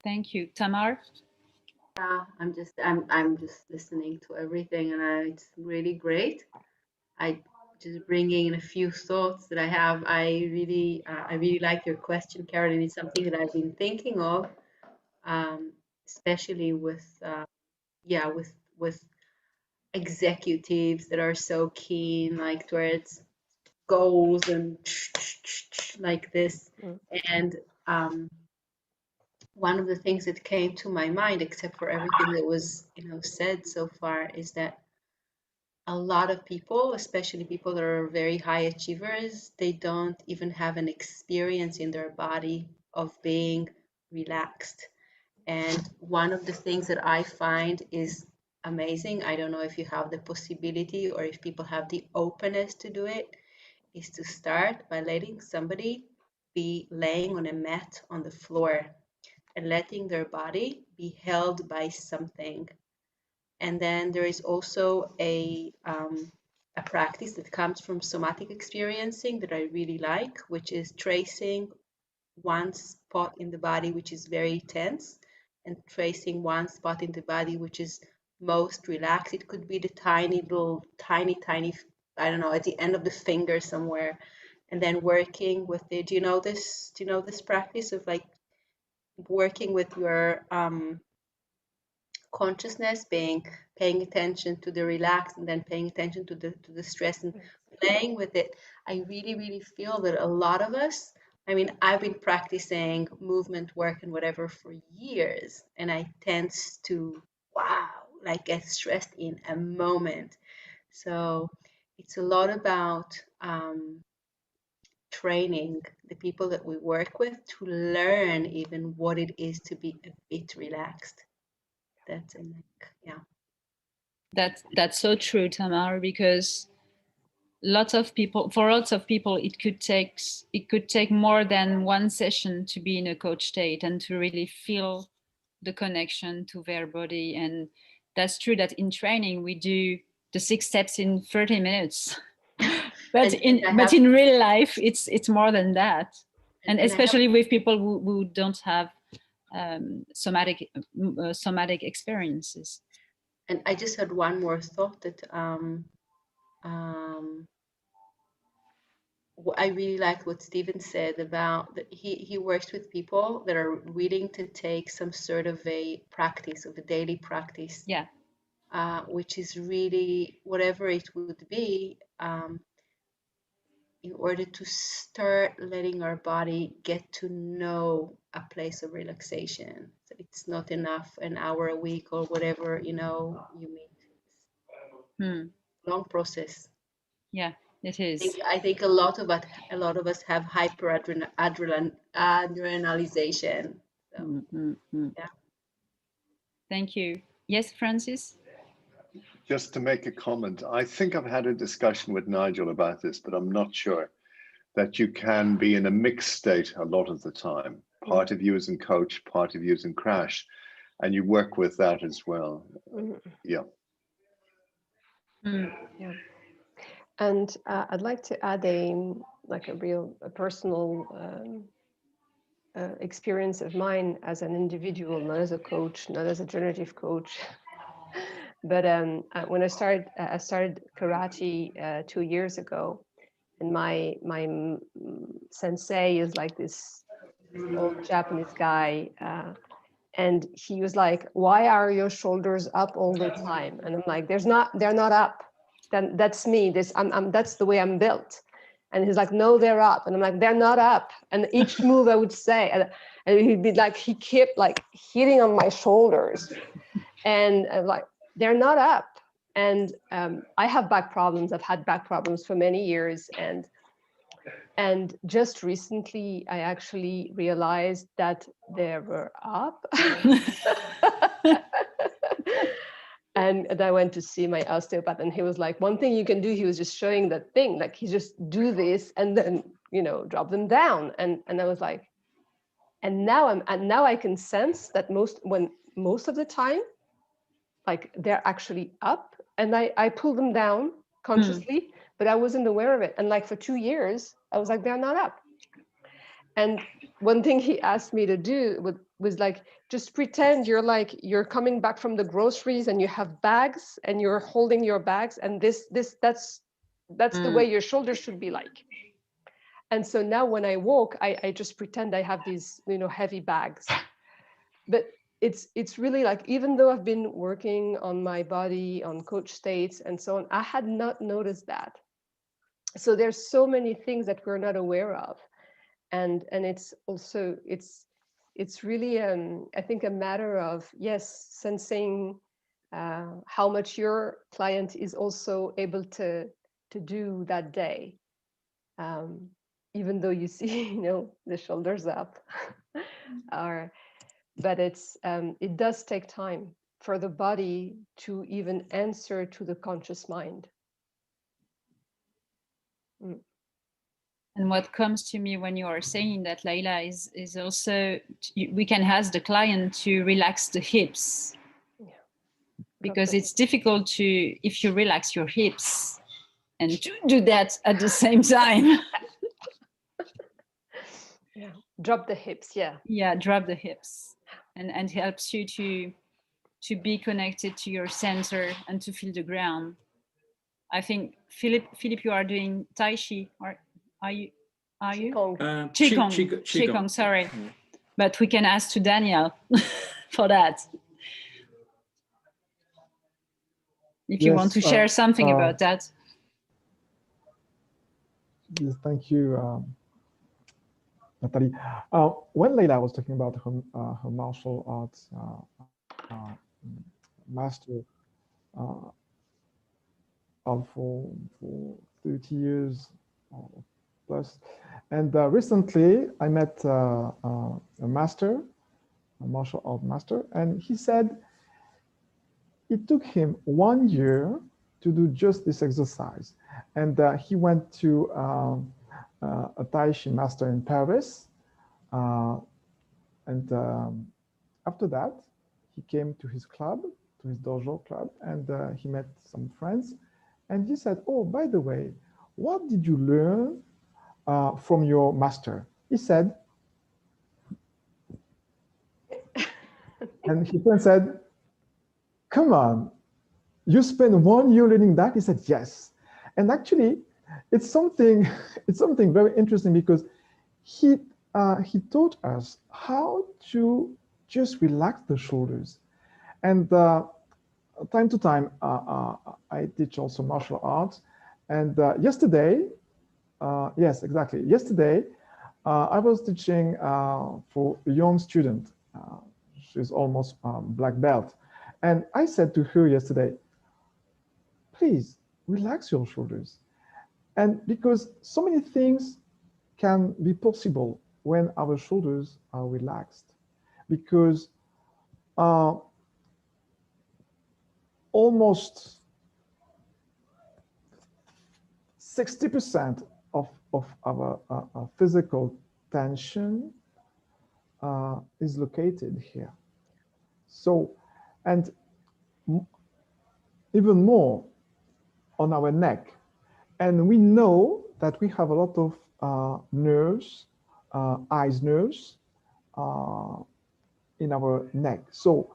Thank you. Tamar? Yeah, I'm just listening to everything, and it's really great. I just bringing in a few thoughts that I have. I really like your question, Caroline. It's something that I've been thinking of, especially with executives that are so keen, like towards goals and like this. And one of the things that came to my mind, except for everything that was said so far, is that a lot of people, especially people that are very high achievers, they don't even have an experience in their body of being relaxed. And one of the things that I find is amazing, I don't know if you have the possibility or if people have the openness to do it, is to start by letting somebody be laying on a mat on the floor and letting their body be held by something. And then there is also a practice that comes from somatic experiencing that I really like, which is tracing one spot in the body which is very tense and tracing one spot in the body which is most relaxed. It could be the tiny, I don't know, at the end of the finger somewhere, and then working with it. Do you know this practice of like working with your consciousness, paying attention to the relaxed and then paying attention to the stress and playing with it? I really feel that a lot of us, I mean, I've been practicing movement work and whatever for years, and I tend to like get stressed in a moment. So it's a lot about training the people that we work with to learn even what it is to be a bit relaxed. That's so true, Tamar, because lots of people it could take more than one session to be in a coach state and to really feel the connection to their body. And that's true that in training we do the 6 steps in 30 minutes. But in real life it's more than that. And especially with people who don't have somatic experiences. And I just had one more thought that I really liked what Stephen said about that he works with people that are willing to take some sort of a practice, of a daily practice, which is really whatever it would be, in order to start letting our body get to know a place of relaxation. So it's not enough an hour a week or whatever you meet. Long process. Yeah, it is. I think a lot of us have hyper adrenalization. So, yeah. Thank you. Yes, Francis? Just to make a comment, I think I've had a discussion with Nigel about this, but I'm not sure that you can be in a mixed state a lot of the time. Part of you is in coach, part of you is in crash, and you work with that as well. Yeah. Yeah. And I'd like to add a personal experience of mine as an individual, not as a coach, not as a generative coach. But when I started karate 2 years ago, and my sensei is like this old Japanese guy, and he was like, "Why are your shoulders up all the time?" And I'm like, "They're not up. Then that's me. That's the way I'm built." And he's like, "No, they're up." And I'm like, "They're not up." And each move I would say, and he'd be like, he kept like hitting on my shoulders, and I'm like, "They're not up." And I have back problems. I've had back problems for many years, and just recently I actually realized that they were up. And I went to see my osteopath, and he was like, "One thing you can do," he was just showing that thing, like he just do this and then, drop them down. And I was like, and now I can sense that most of the time, like they're actually up, and I pull them down consciously, but I wasn't aware of it. And like for 2 years, I was like, they're not up. And one thing he asked me to do was like, just pretend you're coming back from the groceries and you have bags and you're holding your bags, and that's the way your shoulders should be like. And so now when I walk, I just pretend I have these, heavy bags. But it's really like, even though I've been working on my body, on coach states and so on, I had not noticed that. So there's so many things that we're not aware of. And it's also, it's really, I think, a matter of, yes, sensing how much your client is also able to do that day. Even though you see, the shoulders up. But it does take time for the body to even answer to the conscious mind. And what comes to me when you are saying that, Leila, is also, we can ask the client to relax the hips. Yeah. Because it's difficult if you relax your hips and to do that at the same time. Yeah, drop the hips, yeah. Yeah, drop the hips. And helps you to be connected to your center and to feel the ground. I think, Philip, you are doing Tai Chi, or are you? Qigong, sorry. But we can ask to Daniel for that. If you want to share something about that. Yes, thank you, Nathalie. When Leila was talking about her martial arts master for 30 years plus, and recently I met a martial art master, and he said it took him 1 year to do just this exercise, and he went to a Tai Chi master in Paris, and after that he came to his club, to his dojo club, and he met some friends, and he said, "Oh, by the way, what did you learn from your master?" He said, and his friend said, "Come on, you spent 1 year learning that?" He said, "Yes." And actually, it's something very interesting, because he taught us how to just relax the shoulders. And time to time, I teach also martial arts. And yesterday, yes, exactly. Yesterday, I was teaching for a young student. She's almost black belt. And I said to her yesterday, please relax your shoulders. And because so many things can be possible when our shoulders are relaxed. Because almost 60% of our physical tension is located here. So, and even more on our neck. And we know that we have a lot of nerves, eyes nerves in our neck. So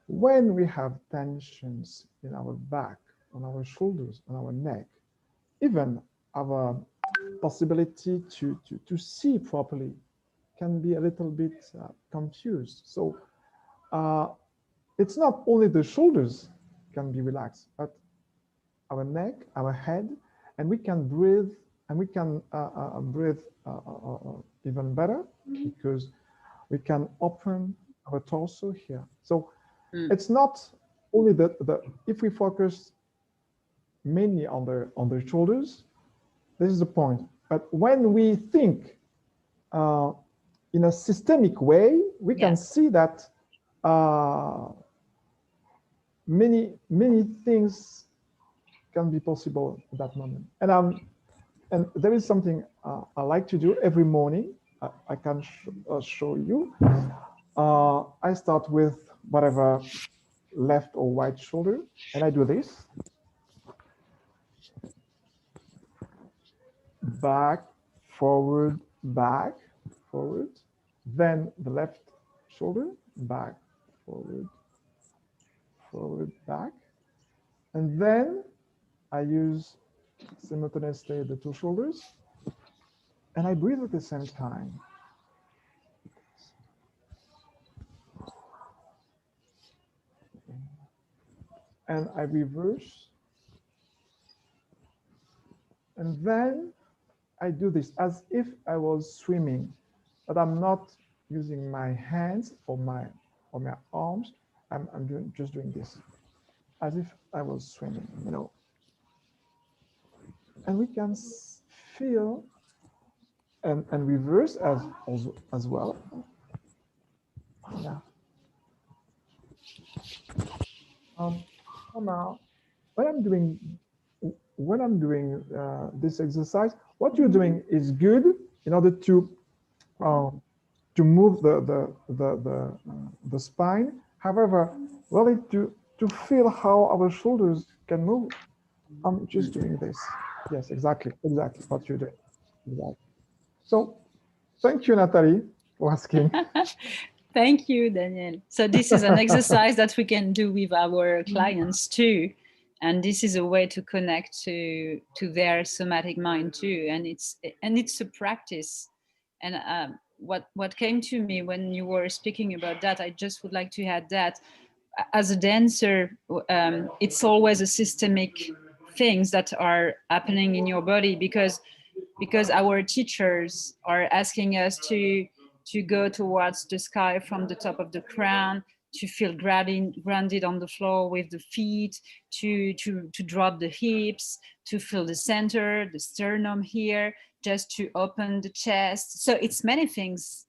when we have tensions in our back, on our shoulders, on our neck, even our possibility to see properly can be a little bit confused. So it's not only the shoulders can be relaxed, but our neck, our head, and we can breathe, and we can breathe even better because we can open our torso here. So it's not only if we focus mainly on the shoulders, this is the point. But when we think in a systemic way, we can see that many things can be possible at that moment. And there is something I like to do every morning. I can show you. I start with whatever left or right shoulder, and I do this. Back, forward, back, forward. Then the left shoulder, back, forward, forward, back. And then I use simultaneously the two shoulders, and I breathe at the same time. And I reverse. And then I do this as if I was swimming, but I'm not using my hands or my arms. I'm just doing this, as if I was swimming, you know. And we can feel and reverse as well. Yeah. Now, when I'm doing this exercise, what you're doing is good in order to move the spine. However, really to feel how our shoulders can move, I'm just doing this. Yes, exactly what you're doing. Exactly. So, thank you, Nathalie, for asking. Thank you, Daniel. So this is an exercise that we can do with our clients too. And this is a way to connect to their somatic mind too. And it's a practice. And what came to me when you were speaking about that, I just would like to add that as a dancer, it's always a systemic things that are happening in your body because our teachers are asking us to go towards the sky from the top of the crown, to feel grounded on the floor with the feet, to drop the hips, to feel the center, the sternum here, just to open the chest. So it's many things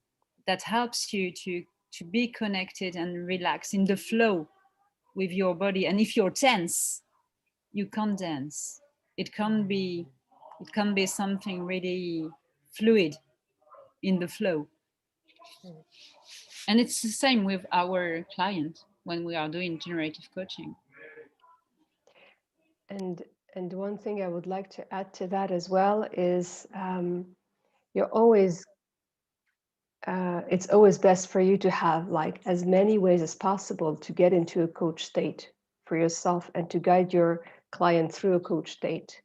that helps you to be connected and relax in the flow with your body. And if you're tense, you can't dance. It can be something really fluid in the flow. And it's the same with our client when we are doing generative coaching. And one thing I would like to add to that as well is you're always it's always best for you to have like as many ways as possible to get into a coach state for yourself and to guide your client through a coach state.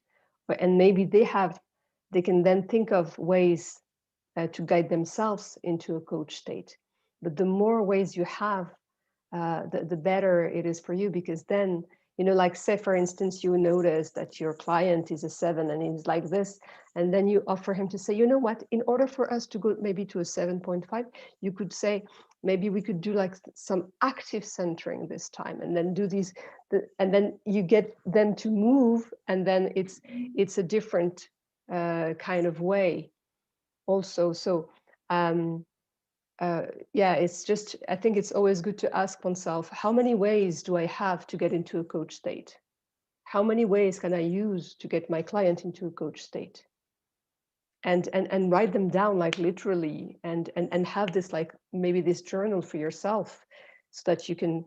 And maybe they can then think of ways to guide themselves into a coach state. But the more ways you have, the better it is for you, because then, you know, like say, for instance, you notice that your client is a 7 and he's like this, and then you offer him to say, you know what, in order for us to go maybe to a 7.5, you could say, maybe we could do like some active centering this time, and then do these, and then you get them to move, and then it's a different kind of way also. So yeah, it's just, I think it's always good to ask oneself, how many ways do I have to get into a coach state? How many ways can I use to get my client into a coach state? And write them down, like literally, and have this, like maybe this journal for yourself, so that you can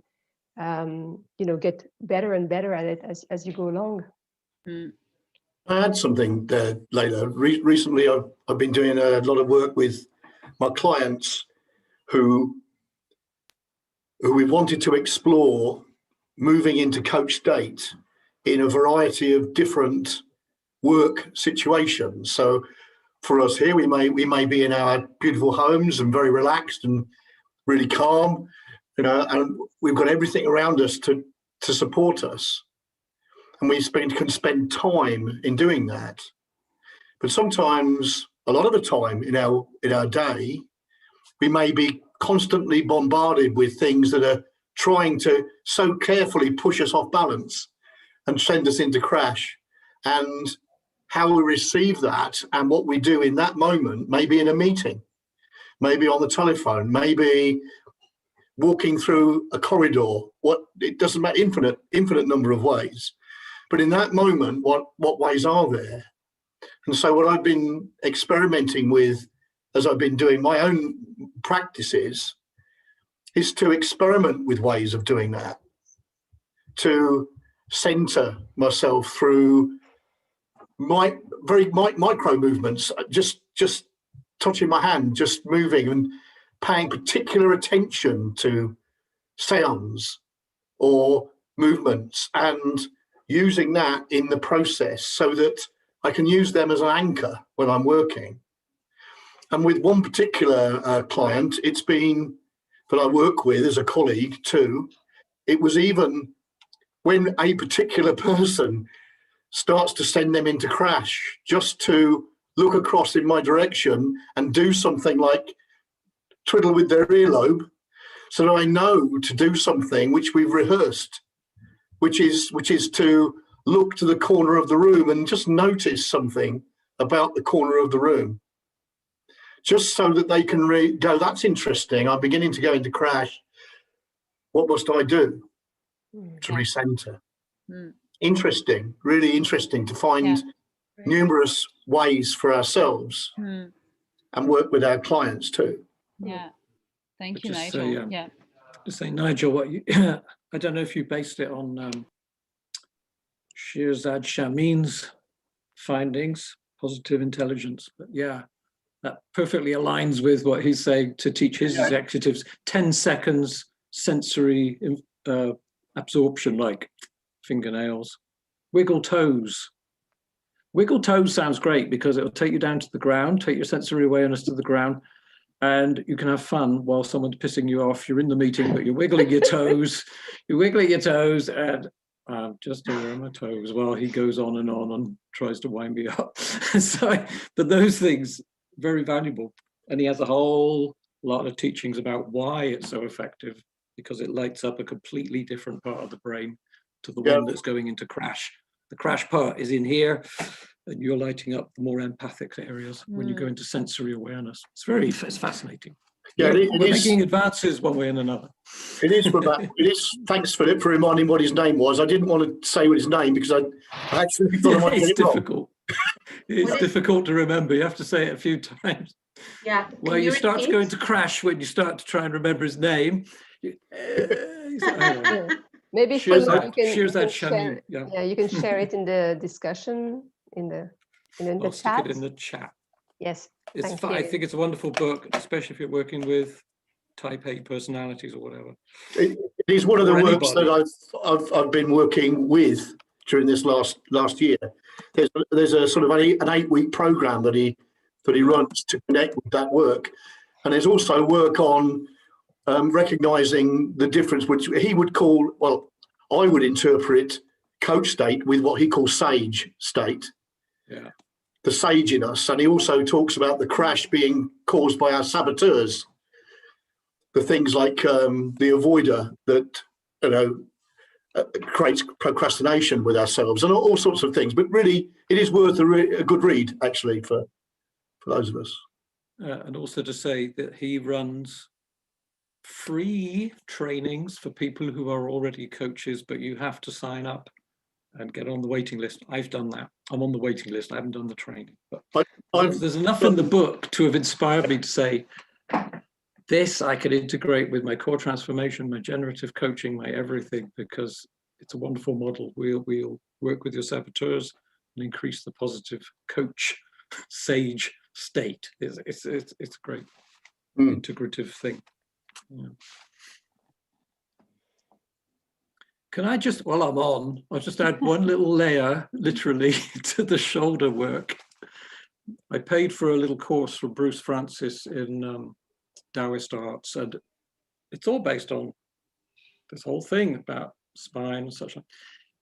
get better and better at it as you go along. I had something there, Leila. Recently, I've been doing a lot of work with my clients who we wanted to explore moving into coach state in a variety of different work situations. So for us here, we may be in our beautiful homes and very relaxed and really calm, and we've got everything around us to support us. And we can spend time in doing that. But sometimes, a lot of the time in our day, we may be constantly bombarded with things that are trying to so carefully push us off balance and send us into crash. And how we receive that and what we do in that moment, maybe in a meeting, maybe on the telephone, maybe walking through a corridor, it doesn't matter, infinite number of ways. But in that moment, what ways are there? And so what I've been experimenting with as I've been doing my own practices is to experiment with ways of doing that, to center myself through very micro movements, just touching my hand, just moving and paying particular attention to sounds or movements, and using that in the process so that I can use them as an anchor when I'm working. And with one particular client, it's been that I work with as a colleague too, it was even when a particular person starts to send them into crash, just to look across in my direction and do something like twiddle with their earlobe, so that I know to do something which we've rehearsed, which is to look to the corner of the room and just notice something about the corner of the room, just so that they can go, that's interesting, I'm beginning to go into crash, what must I do to recenter? Interesting, really interesting to find numerous ways for ourselves and work with our clients too. Yeah, thank you, Nigel. Just say, Nigel, what you, I don't know if you based it on Shirzad Shamin's findings, positive intelligence, but yeah, that perfectly aligns with what he's saying to teach his executives. 10 seconds sensory absorption, like fingernails. Wiggle toes. Wiggle toes sounds great because it'll take you down to the ground, take your sensory awareness to the ground, and you can have fun while someone's pissing you off. You're in the meeting, but you're wiggling your toes. You're wiggling your toes, and just over my toes while he goes on and tries to wind me up. So, but those things, very valuable. And he has a whole lot of teachings about why it's so effective, because it lights up a completely different part of the brain to the one that's going into crash. The crash part is in here, and you're lighting up the more empathic areas when you go into sensory awareness. It's fascinating. Yeah, we're making advances one way and another. It is for that. It is. Thanks, Philip, for reminding what his name was. I didn't want to say what his name because I actually thought I might get it difficult. It's difficult to remember. You have to say it a few times. Yeah. Well, you start to go into crash when you start to try and remember his name. Maybe you can share. Yeah, you can share it in the discussion in the I'll chat. Stick it in the chat. Yes, it's fun. I think it's a wonderful book, especially if you're working with type A personalities or whatever. It is one of the works that I've been working with during this last year. There's a sort of an 8-week program that he runs to connect with that work, and there's also work on recognizing the difference, which he would call, well, I would interpret coach state with what he calls sage state. Yeah. The sage in us. And he also talks about the crash being caused by our saboteurs. The things like the avoider that, creates procrastination with ourselves and all sorts of things. But really, it is worth a good read, actually, for those of us. and also to say that he runs free trainings for people who are already coaches, but you have to sign up and get on the waiting list. I've done that. I'm on the waiting list. I haven't done the training, but there's enough in the book to have inspired me to say, this I could integrate with my core transformation, my generative coaching, my everything, because it's a wonderful model. We'll work with your saboteurs and increase the positive coach sage state. It's a great integrative thing. Yeah. Can I just, while I'm on, I'll just add one little layer, literally, to the shoulder work. I paid for a little course from Bruce Francis in Taoist arts, and it's all based on this whole thing about spine and such.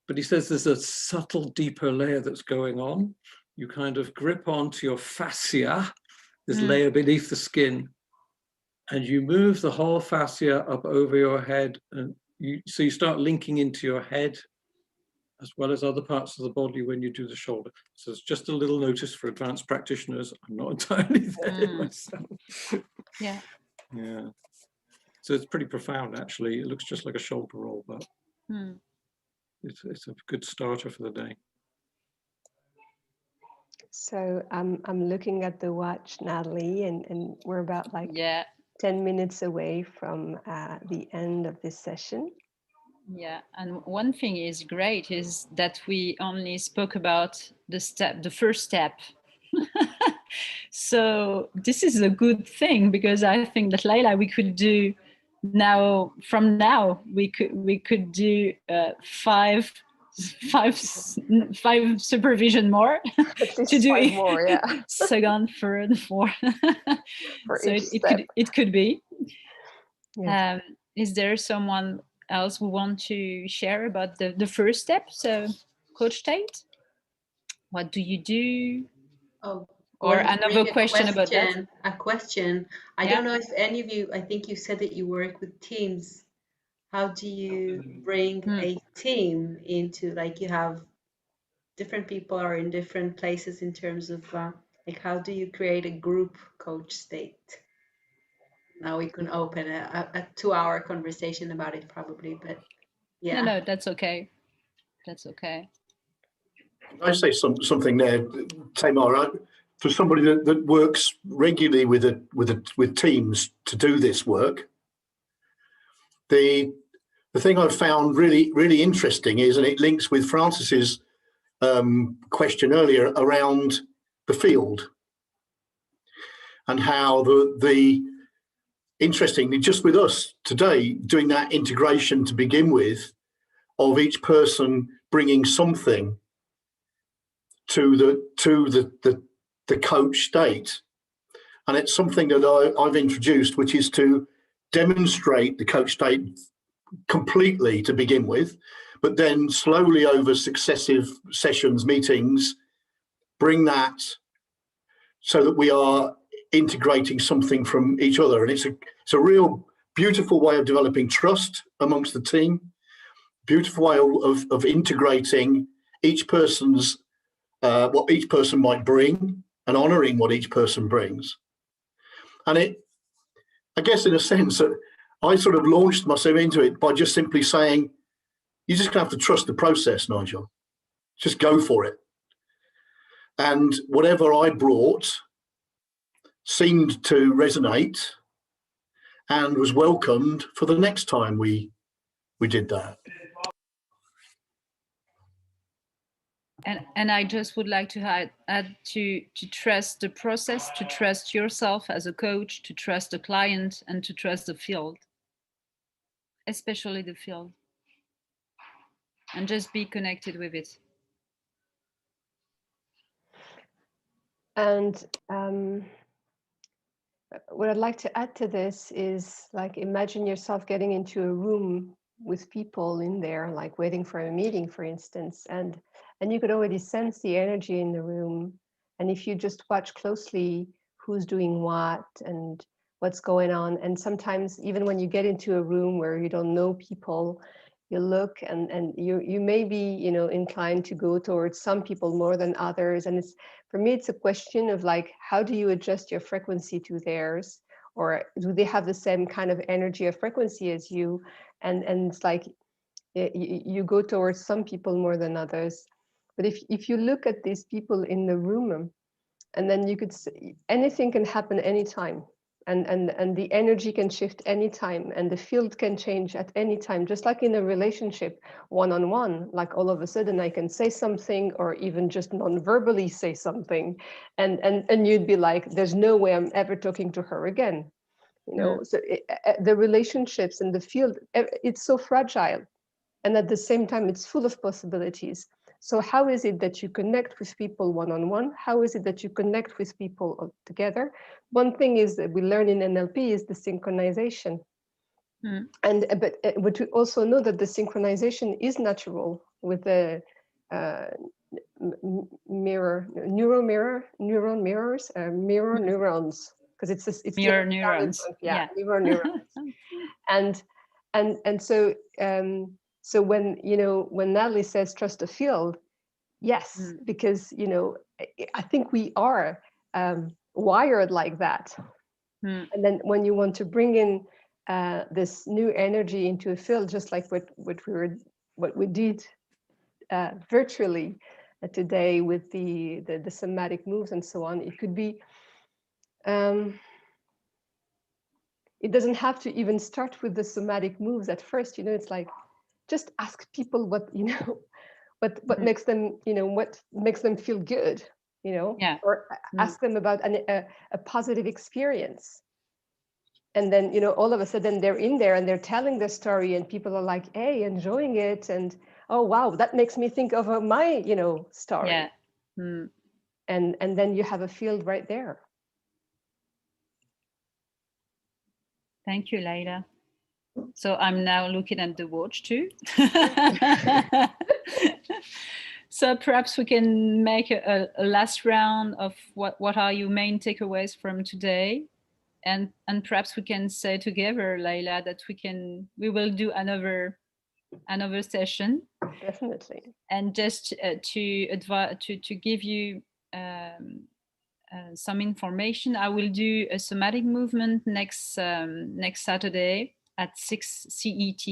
But he says there's a subtle, deeper layer that's going on. You kind of grip onto your fascia, this layer beneath the skin, and you move the whole fascia up over your head, and so you start linking into your head as well as other parts of the body when you do the shoulder. So it's just a little notice for advanced practitioners. I'm not entirely there myself. Yeah. Yeah. So it's pretty profound, actually. It looks just like a shoulder roll, but it's a good starter for the day. So I'm looking at the watch, Nathalie, and we're about like 10 minutes away from the end of this session. Yeah, and one thing is great is that we only spoke about the first step. So this is a good thing, because I think that Leila, we could do now, from now, we could do five supervision more. At least to do 5 more, yeah. Second, third, fourth. So it could be. Yes. Is there someone else who want to share about the first step? So, Coach Tate, what do you do? Oh, or another question about that? A question. I don't know if any of you, I think you said that you work with teams. How do you bring a team into, like, you have different people are in different places in terms of like, how do you create a group coach state? Now we can open a 2-hour conversation about it probably, but yeah. No, that's okay. That's okay. I say something there, Tamara. For somebody that works regularly with teams to do this work, the thing I've found really interesting is, and it links with Francis's question earlier around the field, and how the interestingly, just with us today, doing that integration to begin with, of each person bringing something to the coach state. And it's something that I've introduced, which is to demonstrate the coach state completely to begin with, but then slowly over successive sessions, meetings, bring that so that we are integrating something from each other. And it's a real beautiful way of developing trust amongst the team, beautiful way of integrating each person's what each person might bring and honouring what each person brings. And I guess in a sense, I sort of launched myself into it by just simply saying, you're just going to have to trust the process, Nigel. Just go for it. And whatever I brought seemed to resonate and was welcomed for the next time we did that. And I just would like to add to trust the process, to trust yourself as a coach, to trust the client, and to trust the field, especially the field, and just be connected with it. And what I'd like to add to this is, like, imagine yourself getting into a room with people in there, like waiting for a meeting, for instance, and you could already sense the energy in the room. And if you just watch closely who's doing what and what's going on, and sometimes even when you get into a room where you don't know people, you look, and you may be, you know, inclined to go towards some people more than others. And it's, for me, it's a question of like, how do you adjust your frequency to theirs, or do they have the same kind of energy or frequency as you? And it's like you go towards some people more than others. But if you look at these people in the room, and then you could see anything can happen anytime. And the energy can shift anytime, and the field can change at any time, just like in a relationship one-on-one. Like all of a sudden I can say something, or even just non-verbally say something, and you'd be like, there's no way I'm ever talking to her again, you know. So the relationships in the field, it's so fragile, and at the same time it's full of possibilities. So how is it that you connect with people one-on-one? How is it that you connect with people together? One thing is that we learn in NLP is the synchronization. But we also know that the synchronization is natural with the mirror neurons, because it's mirror neurons. Mirror neurons. And so when, you know, when Nathalie says trust the field, yes, because, you know, I think we are wired like that. And then when you want to bring in this new energy into a field, just like what we did virtually today with the somatic moves and so on, it could be. It doesn't have to even start with the somatic moves at first. You know, it's like, just ask people what, you know, what makes them, you know, what makes them feel good, you know, or ask them about a positive experience. And then, you know, all of a sudden they're in there and they're telling their story, and people are like, hey, enjoying it. And, oh, wow, that makes me think of my, you know, story. And then you have a field right there. Thank you, Leila. So I'm now looking at the watch too. So perhaps we can make a last round of what are your main takeaways from today, and perhaps we can say together, Leila, that we will do another session. Definitely. And just to give you some information, I will do a somatic movement next Saturday at 6 CET.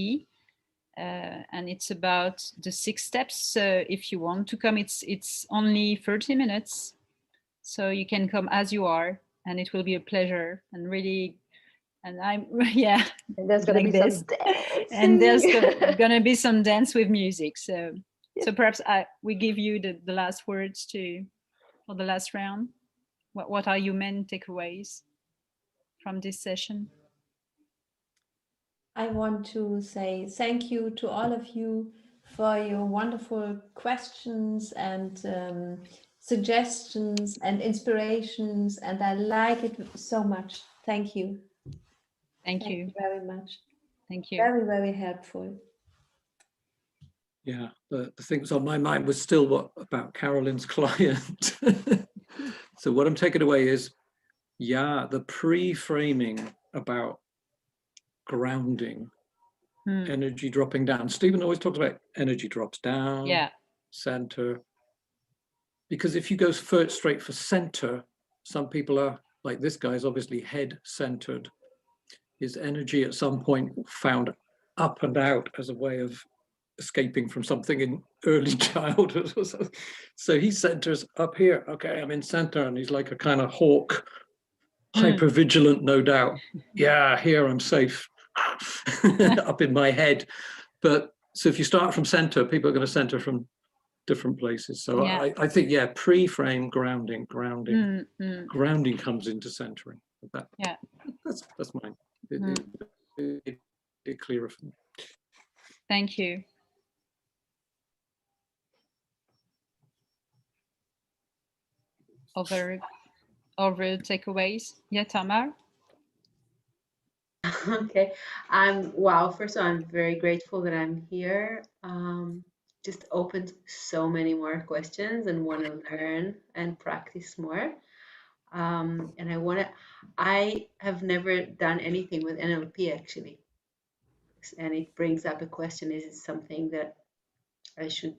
And it's about the 6 steps. So if you want to come, it's only 30 minutes. So you can come as you are, and it will be a pleasure. And really, and I'm, yeah. And there's going to be some dance. And there's going to be some dance with music. So, so perhaps we give you the last words for the last round. What are your main takeaways from this session? I want to say thank you to all of you for your wonderful questions and suggestions and inspirations, and I like it so much. Thank you. Thank you very much. Thank you. Very, very helpful. Yeah, the things on my mind was still what about Carolyn's client. So what I'm taking away is, yeah, the pre-framing about grounding, energy dropping down. Stephen always talks about energy drops down, center. Because if you go straight for center, some people are, like this guy's obviously head centered. His energy at some point found up and out as a way of escaping from something in early childhood or something. So he centers up here. Okay, I'm in center, and he's like a kind of hawk, hyper vigilant, no doubt. Yeah, here I'm safe, up in my head. But so if you start from center, people are going to center from different places. So I think, yeah, pre-frame grounding comes into centering. That's mine. It clearer for me. Thank you. Other takeaways? Yeah, Tamar? Okay. Wow, first of all, I'm very grateful that I'm here. Just opened so many more questions and want to learn and practice more. And I have never done anything with NLP actually. and it brings up a question: is it something that I should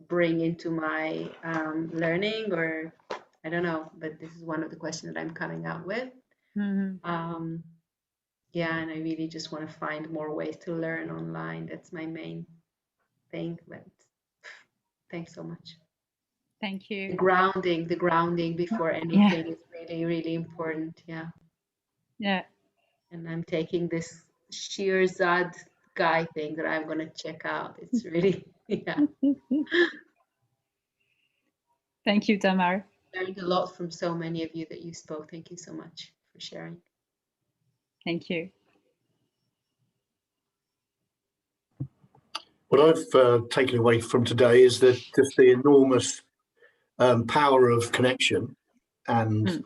bring into my learning, or I don't know? But this is one of the questions that I'm coming out with. Yeah, and I really just want to find more ways to learn online. That's my main thing. But thanks so much. Thank you. The grounding before anything is really, really important. Yeah. Yeah. And I'm taking this Shirzad guy thing that I'm going to check out. It's really, yeah. Thank you, Tamar. Learned a lot from so many of you that you spoke. Thank you so much for sharing. Thank you. What I've taken away from today is that just the enormous power of connection, and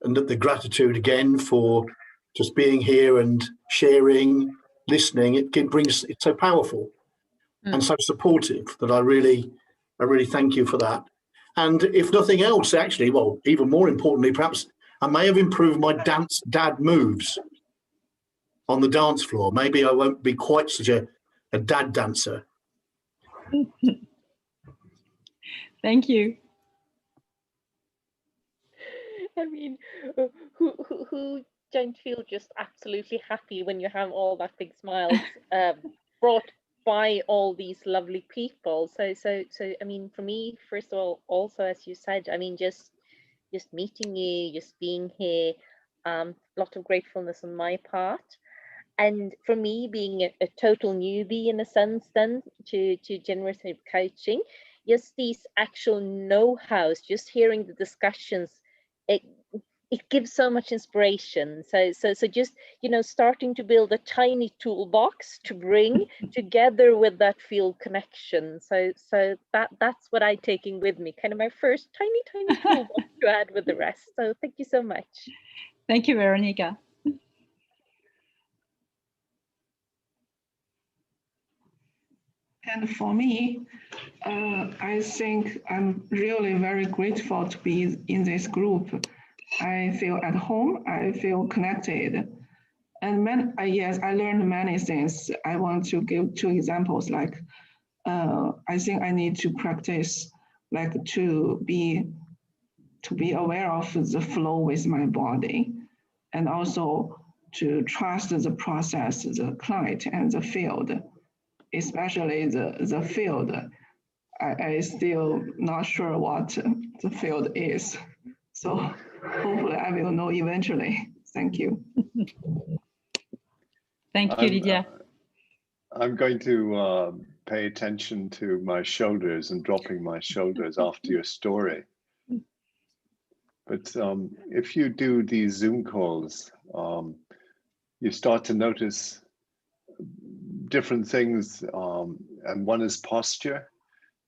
the gratitude again for just being here and sharing, listening. It's so powerful and so supportive that I really thank you for that. And if nothing else, actually, well, even more importantly, perhaps I may have improved my dad moves on the dance floor. Maybe I won't be quite such a dad dancer. Thank you. I mean, who don't feel just absolutely happy when you have all that big smiles brought by all these lovely people? So I mean, for me, first of all, also as you said, I mean, just meeting you, just being here, a lot of gratefulness on my part. And for me, being a total newbie in a sense, then to generative coaching, just these actual know-hows, just hearing the discussions, it gives so much inspiration. So just, you know, starting to build a tiny toolbox to bring together with that field connection. So that's what I'm taking with me, kind of my first tiny toolbox to add with the rest. So thank you so much. Thank you, Veronica. And for me, I think I'm really very grateful to be in this group. I feel at home, I feel connected. And yes, I learned many things. I want to give 2 examples. Like, I think I need to practice, like to be aware of the flow with my body, and also to trust the process, the client and the field, especially the field. I still not sure what the field is. So hopefully I will know eventually. Thank you. Thank you, Lydia. I'm going to pay attention to my shoulders and dropping my shoulders after your story. But if you do these Zoom calls, you start to notice different things, and one is posture.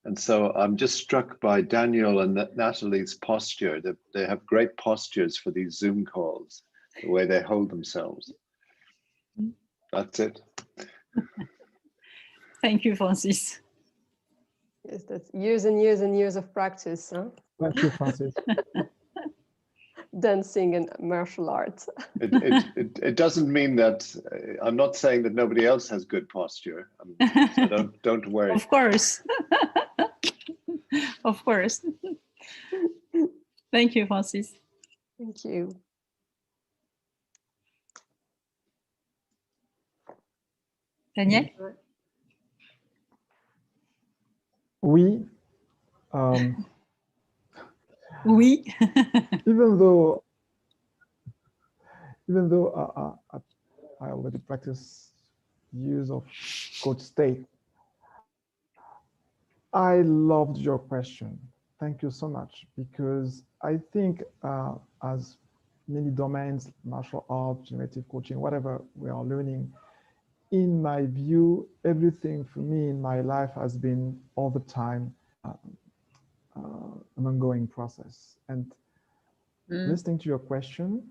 And so I'm just struck by Daniel and Nathalie's posture. They have great postures for these Zoom calls, the way they hold themselves. That's it. Thank you, Francis. Yes, that's years and years and years of practice, huh? Thank you, Francis. Dancing and martial arts. It doesn't mean that I'm not saying that nobody else has good posture. So don't worry. Of course. Of course. Thank you, Francis. Thank you. Daniel? Oui. Oui. even though I already practice use of coach state, I loved your question. Thank you so much, because I think as many domains, martial arts, generative coaching, whatever we are learning, in my view, everything for me in my life has been all the time an ongoing process. And listening to your question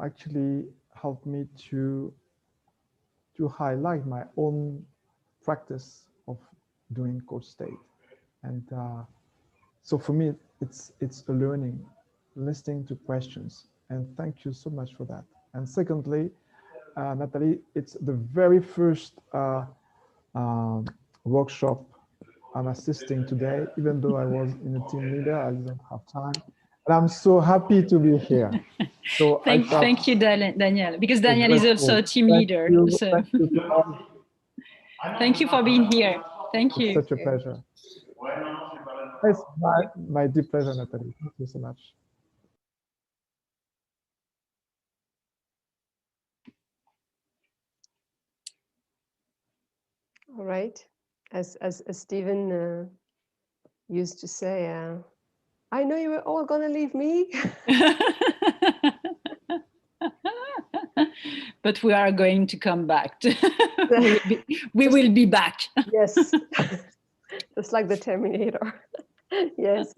actually helped me to highlight my own practice of doing coach state. And so for me, it's a learning, listening to questions. And thank you so much for that. And secondly, Nathalie, it's the very first workshop I'm assisting today. Even though I was in a team leader, I didn't have time. And I'm so happy to be here. So thank you, Daniel, because Daniel is also a team leader. So. Thank you to all. Thank you for being here. Thank you. It's such a pleasure. It's my deep pleasure, Nathalie. Thank you so much. All right. As Stephen used to say, I know you were all gonna leave me. But we are going to come back. We will be back. Yes, just like the Terminator. Yes.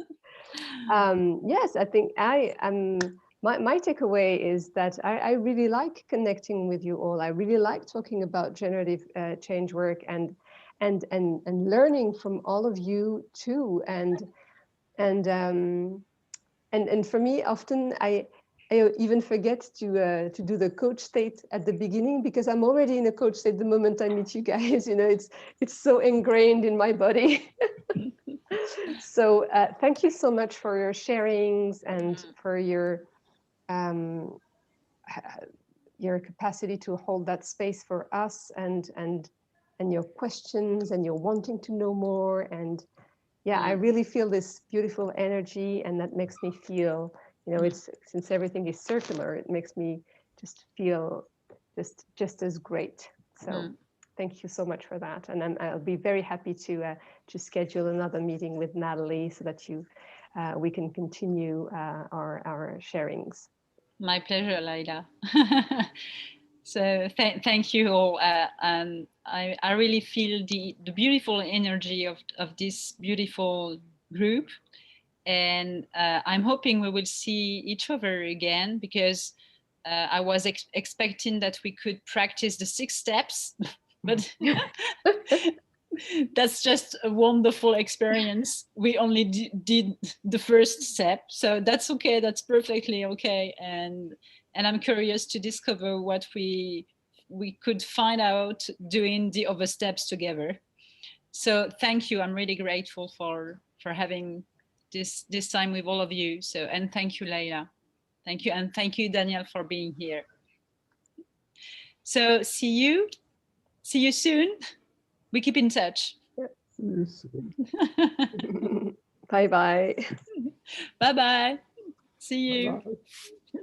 Yes, I think my takeaway is that I really like connecting with you all. I really like talking about generative change work and learning from all of you too. And for me, often I even forget to do the coach state at the beginning, because I'm already in a coach state the moment I meet you guys. You know, it's so ingrained in my body. So thank you so much for your sharings and for your capacity to hold that space for us, and your questions and your wanting to know more. And yeah, I really feel this beautiful energy, and that makes me feel, you know, it's, since everything is circular, it makes me just feel just as great. So thank you so much for that. And I'll be very happy to schedule another meeting with Nathalie so that we can continue our sharings. My pleasure, Leila. So thank you all. I really feel the beautiful energy of this beautiful group. And I'm hoping we will see each other again, because I was expecting that we could practice the 6 steps, but that's just a wonderful experience. We only did the first step, so that's okay. That's perfectly okay. And I'm curious to discover what we could find out doing the other steps together. So thank you. I'm really grateful for having this time with all of you. So, and thank you, Leila. Thank you. And thank you, Daniel, for being here. So see you soon. We keep in touch. See you soon. Bye-bye. Bye-bye. See you. Bye-bye.